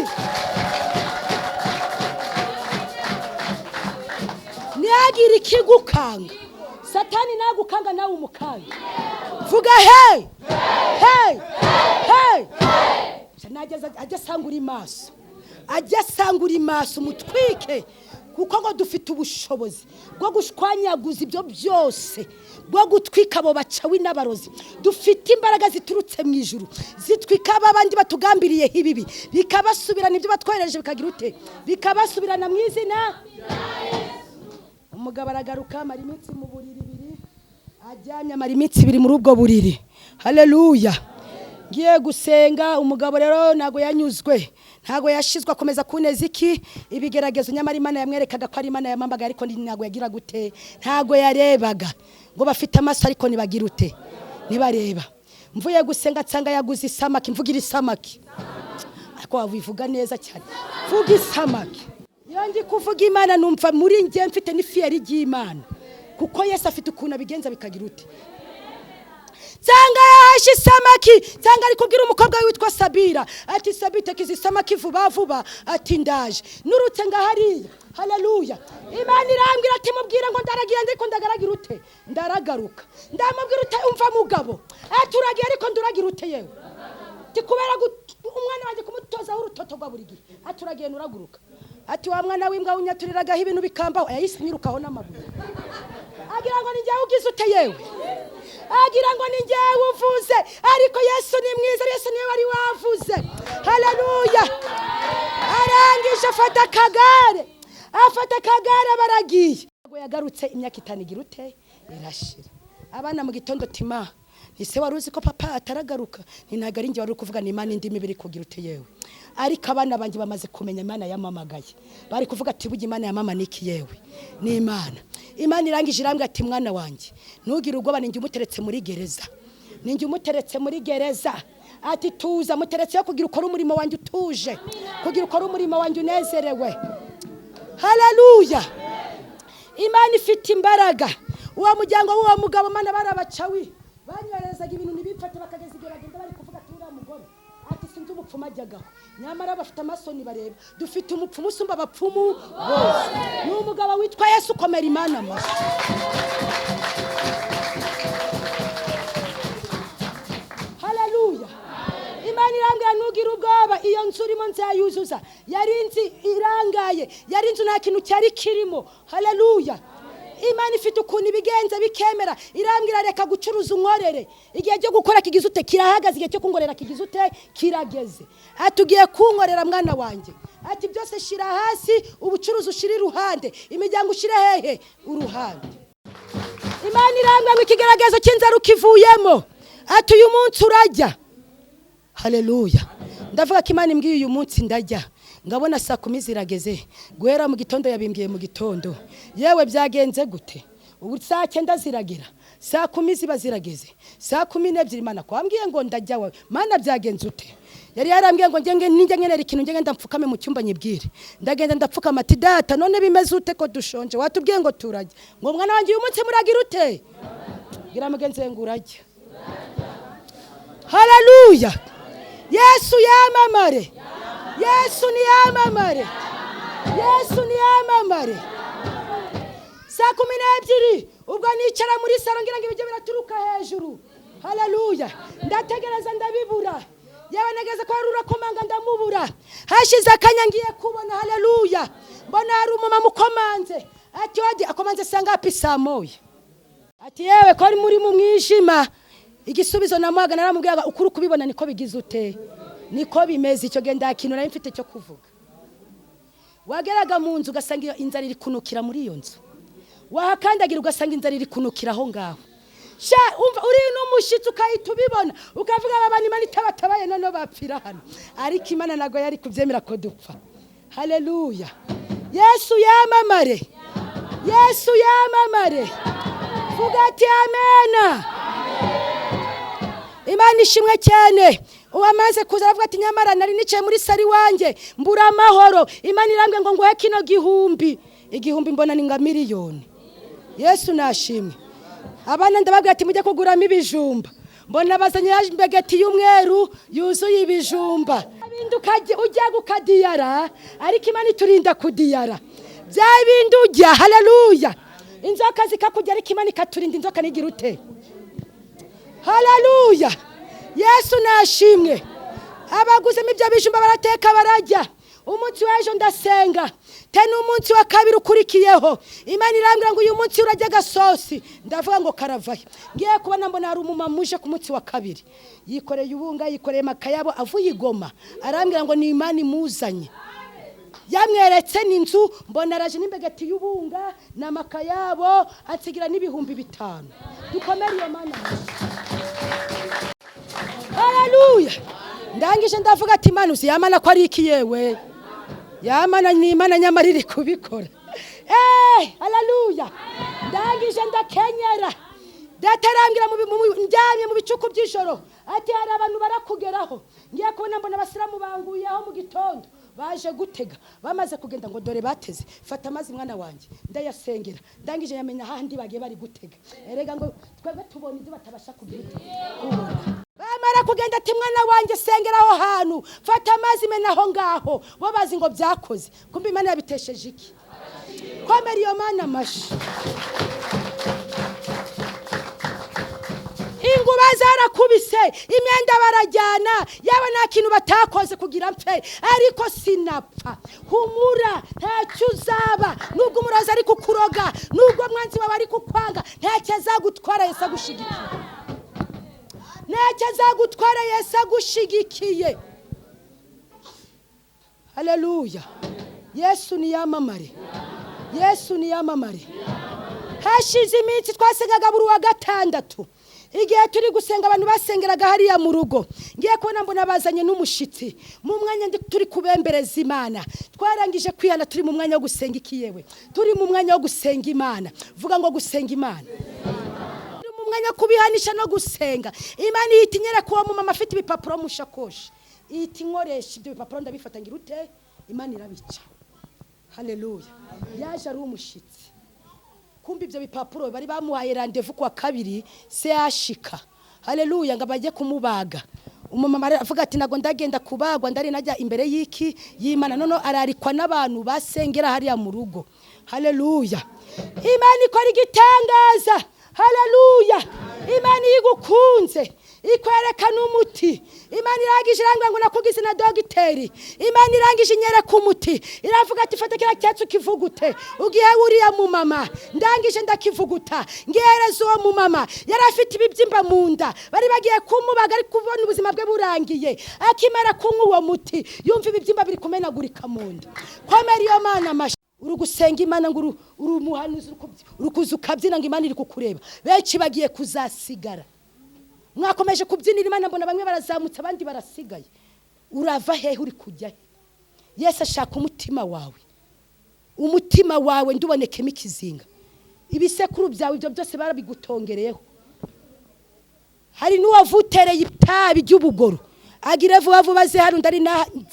Niyagira ikigukanga, Satani nagukanga nawe umukanga. Vuga hey hey hey. Sanageza ajya sangura imaso, ajya sangura imaso mutwike, kuko ngo dufite ubushobozi bwo gushwanyaguza ibyo byose, bwo gutwika abo bacawi n'abarozi. Dufite imbaraga ziturutse mu ijuru zitwika abandi batugambiriye hibibi, bikabasubirana ibyo batwohereje bikagira ute, bikabasubirana mu izina. Umugabo aragaruka mara iminsi mu buriri biri, ajyanye mara iminsi biri muri ubwo buriri. Haleluya. Ngiye gusenga, umugabo rero nago yanyuzwe, ntago yashizwa komeza kuneza iki ibigeragezo, nyamara Imana yamwerekaga ko ari Imana yamambaga, ariko nago yagira gute, ntago yarebaga. Ngo bafite amaso ariko nibagira ute, nibareba. Mvuye gusenga nsanga yaguze isamaki, mvugira isamaki, ariko wabivuga neza cyane, vuga isamaki. Yangi kuvuga Imana numva muri nge mfite n'ifiyeri y'Imana, kuko Yesu afite ukuntu abigenza bikagira ute. Nsanga yahashi samaki, nsanga ari kubwira umukobwa witwa Sabira ati Sabite kizi samaki vuba vuba, ati ndaje nurutse ngahariya. Haleluya. Imana irambwira ati mubwire ngo ndaragiye ndiko ndagaragira ute, ndaragaruka. Ndamubwira ute umva mugabo, ati uragiye ariko nduragira ute yewe, ti kubera umwana wanje kumutoza urutoto rwa buri gihe, ati uragiye nuraguruka. Ati wa mwana w'imbwa unyaturiraga ibintu bikambaho, yahise nyirukaho n'amabuye. Agira ngo ninjye ugize ute yewe, agira ngo ninjye uvuze, ariko Yesu ni mwiza, Yesu niwe wari wavuze. Haleluya. Arangije afata kagare baragiye. Ngo yagarutse imyaka 5 igira ute, irashira. Abana mu gitondo tima, ise waruzi ko papa ataragaruka, ninaga ari nje wari kuvuga ni Imana indi mibiri kugira ute yewe. Ariko abana banje bamaze kumenya Imana yamamagaye, bari kuvuga ati bugi Imana yamama niki yewe ni Imana. Imana irangije irambwa ati mwana wanje ntugire ubwoba, ninjye umuteretse muri gereza, ninjye umuteretse muri gereza. Ati tuza muteretse yo kugira ukora umurimo wanje utuje, kugira ukora umurimo wanje unezerewe. Haleluya. Imana ifite imbaraga. Uwo muryango w'uwo mugabo mana barabacawi, banyorezaga ibintu nibifate bakageza igeragenda bari kuvuga ati uriya mugore ati sinzi umupfumu ajyagaho, nyamara bafite amasoni bareba. Dufite umupfumu usumba abapfumu bose, ni umugabo witwa Yesu. Komera Imana amashi. Haleluya. Imana irambwira nugira ubwoba, iyo nzu urimo nzayuzuza. Yarinzi irangaye, yarinzi nta kintu cyari kirimo. Haleluya. Imana ifite ukuntu ibigenza bikemera, irambwira reka gucuruza unkorere. Igihe cyo gukora kigize ute kirahagaze, igihe cyo kungorera kigize ute kirageze. Atugiye kunkorera mwana wanje, ati byose shira hasi, ubucuruzi ushira iruhande, imiryango ushire hehe uruhande. Imana irambwira ngo ikigeragezo cy'inzara ukivuyemo, ati uyu munsi urajya. Haleluya. Ndavuga ko Imana imbwiye uyu munsi ndajya. Ngabona saa 10 zirageze, guhera mu gitondo yabimbiye mu gitondo. Yewe byagenze gute? Ubu saa 9 ziragira, saa 10 ziba zirageze, saa 12 Imana kwambwiye ngo ndajya wawe. Mana byagenze ute? Yari yarambwiye ngo ngenge ninjye nkenera ikintu, ngenge ndapfukame mu cyumba nyibwire. Ndagenda ndapfukama ati data none bimeze ute ko dushonje, watubwiye ngo turajya. Ngo mwana wanjye uyu munsi muragira ute? Gira mugenzi ngo urajya. Haleluya. Yesu yamamare. Yesu ni yamamare. Yesu ni yamamare. Saa 12 ubwo nicara muri saro ngira ngo ibyo biraturuka hejuru. Haleluya. Ndategereza ndabibura. Yewe nageze ko ari urakomanga ndamubura. Hashize akanya ngiye kubona. Haleluya. Mbona ari umuma mukomanze. Ati wadi akomanze sangapi? Saa 1. Ati yewe ko ari muri mu mwijima. Igisubizo namwaga naramubwiraga ukuri kubibona niko bigize ute, niko bimeze. Icyo genda kintu nari mfite cyo kuvuga. Wageraga mu nzu ugasanga inzara iri kunukira muri iyo nzu, wahakandagira ugasanga inzara iri kunukira aho ngaho, sha umva uri n'umushitsi ukahita ubibona ukavuga abantu Imana itabatabaye none bapfira hano ariko Imana nago yari kubyemera ko dupfa. Haleluya. Yesu yamamare. Yesu yamamare. Vuga ati amena. Imana ishimwe cyane. Uwamaze kuza avuga ati nyamara nari nicaye muri sari wanje mbura amahoro. Imana irambwe ngo nguhe kino igihumbi mbona ni nga miliyoni. Yesu nashimwe. Abana ndababwira ati mujye kuguramo ibijumba. Mbona bazanye mbegeti y'umweru yuzuye ibijumba. Ibindu ujya gukadiyara ariko Imana iturinda kudiyara. Bya bindu ujya. Haleluya. Inzoka zikakujya ariko Imana ikaturinda inzoka nigira ute. Haleluya. Yesu nashimwe. Abaguzemo ibyo bijumba barateka barajya. Umunsi w'ejo ndasenga. Tena umunsi wa kabiri ukurikiyeho. Imana irambwira ngo uyu munsi urajya gasosi. Ndavuga ngo karavaye. Ngiye kubona mbona hari umumama muje ku munsi wa kabiri. Yikoreye ubunga, yikoreye makayabo avuye Igoma. Arambwira ngo ni Imana imuzanye. Yamweretse n'inzu mbona araje n'imbegeti y'ubunga na makayabo atsigira n'ibihumbi 5. Dukomere iyo Mana. Haleluya. Ndangije ndavuga ati Imana uzi yamana ko ari iki yewe. Yamana ni Imana nyamariri kubikora. Haleluya. Ndangije ndakenyera. Datarangira njyanye mu bicuku by'ijoro. Ati hari abantu barakugeraho. Ngiye kubona mbona abasiramu banguyeho mu gitondo. Baje gutega bamaze kugenda ngo dore bateze fata amazi mwana wanje ndayasengera ndangije yamenya handi bagiye bari gutega erega ngo twebwe tubona ibyo batabasha kugira bamara kugenda ati mwana wanje sengera aho hantu fata amazi menaho ngaho bo bazi ngo byakoze kumbe Imana yabitesheje iki komera iyo Mana mashi inguba zarakubise imyenda barajyana yaba nta kintu batakoze kugira mpfe ariko sinapfa humura ntacyo uzaba nubwo umuraza ari kukuroga nubwo mwanzi wawe ari kukwanga ntacyo azagutwara Yesu agushigikiye ntacyo azagutwara Yesu agushigikiye. Haleluya. Yesu ni yamamare. Yesu ni yamamare. Hashize iminsi twasengaga buri wa gatandatu. Igihe turi gusenga abantu basengeraga hariya mu rugo ngiye kubona mbona bazanye n'umushitsi mu mwanya turi kubembereza Imana twarangije kwihana turi mu mwanya wo gusenga ikiyewe turi mu mwanya wo gusenga Imana vuga ngo gusenga Imana turi mu mwanya kubihanisha no gusenga Imana yitinyera kuwa mu mama afite ibipapuro mu shakoshi iti nkoresha ibyo bipapuro ndabifatangira ute Imana irabica. Haleluya. Yaje ari umushitsi kumbi ibyo bipapuro bari bamuhaye randevu kwa kabiri se yashika. Haleluya. Ngo bajye kumubaga umumama avuga ati nago ndagenda kubagwa ndari najya imbere y'iki y'Imana nono ararikwa n'abantu basengera hariya mu rugo. Haleluya. Imana ikora igitangaza. Haleluya. Imana igukunze ikwerekana umuti. Imana irangije irangwa ngo nakugize na dogiteri. Imana irangije inyereka umuti iravuga ati fata kira cyatsu kivugute ugiye uriya mu mama ndangije ndakivuguta ngereza uwo mu mama yarafite ibibyimba mu nda bari bagiye kumubaga ari kubona ubuzima bwe burangiye akimara kunywa uwo muti yumva ibibyimba biri kumenagurika mu nda. Komera iyo Mana mashi uri gusenga Imana ngo uri umuhanuzi urukuza ukabyina ngo Imana iri kukureba benshi bagiye kuzasigara. Mwakomeje kubyinira Imana mbona bamwe barazamutse abandi barasigaye. Urava hehe uri kujya he? Yesu ashaka umutima wawe. Umutima wawe ndubonekemo ikizinga. Ibisekuru byawe ibyo byose barabigutongereyeho. Hari n'uwavutereye itabi ry'ubugoro. Agire vuba vuba ze hano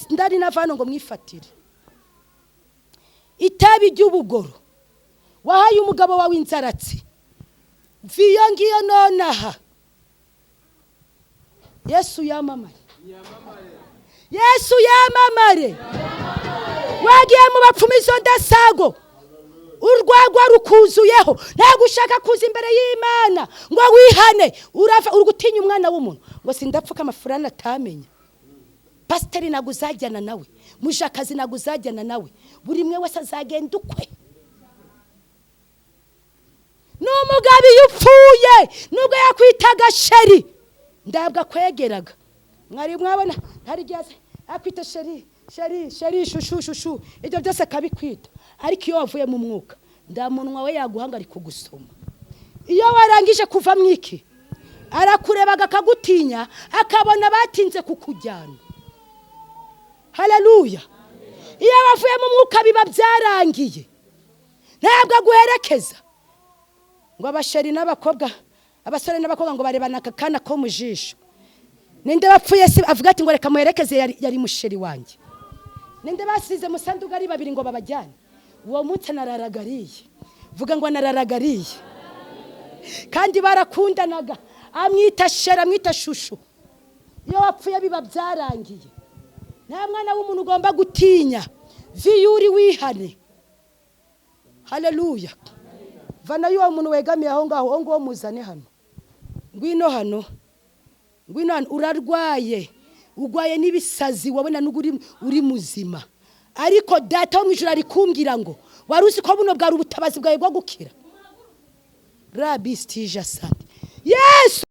ndari navano ngo mwifatire. Itabi ry'ubugoro. Wahaye umugabo wawe inzaratsi. Viyo ngiyo nonaha. Yesu yamamare. Yesu yamamare. Wagiye mu bapfumizo ndasago. Urwagwa rukuzuyeho. Ntago ushaka kuza imbere y'Imana ngo wihane. Uri gutinya umwana w'umuntu ngo sindapfuka amafurana atamenya. Pasiteri naguzajyana nawe. Mujakazi naguzajyana nawe. Buri mwe wese azagenda ukwe. N'umugabo yupfuye nubwo yakwitaga sheri ndabwa kwegeraga mwari mwabona hari gize akwita sheri shushu ibyo byose kabikwita ariko iyo wavuye mu mwuka ndamunwa we yaguhanga ari kugusoma iyo warangije kuva mwiki arakureba akagutinya akabona batinze kukujyana. Haleluya. Iyo wavuye mu mwuka biba byarangiye, ntabwo aguherekeza ngo abasheri n'abakobwa, abasore n'abakobwa ngo barebana akakana ko mu jisho. Ninde bapfuye se avuga ati ngo reka muherekeze yari musheri wanjye? Ninde basize musanduga ari babiri ngo babajyane? Uwo munsi nararagariye, vuga ngo nararagariye. Kandi barakundanaga, amwita shera, amwita shushu. Iyo wapfuye biba byarangiye, nta mwana w'umuntu ugomba gutinya. Viyuri wihane. Haleluya. Vana yuwa muntu wegamiye aho ngaho, ngo muzane hano. Ngwino hano. Ngwino hano, urarwaye. Ugwaye n'ibisazi, wabona n'uguri uri muzima. Ariko data wo mwijuru ari kumbwira ngo waruzi ko buno bwari ubutabazi bwawe bwo gukira. Rabbi stija sante. Yesu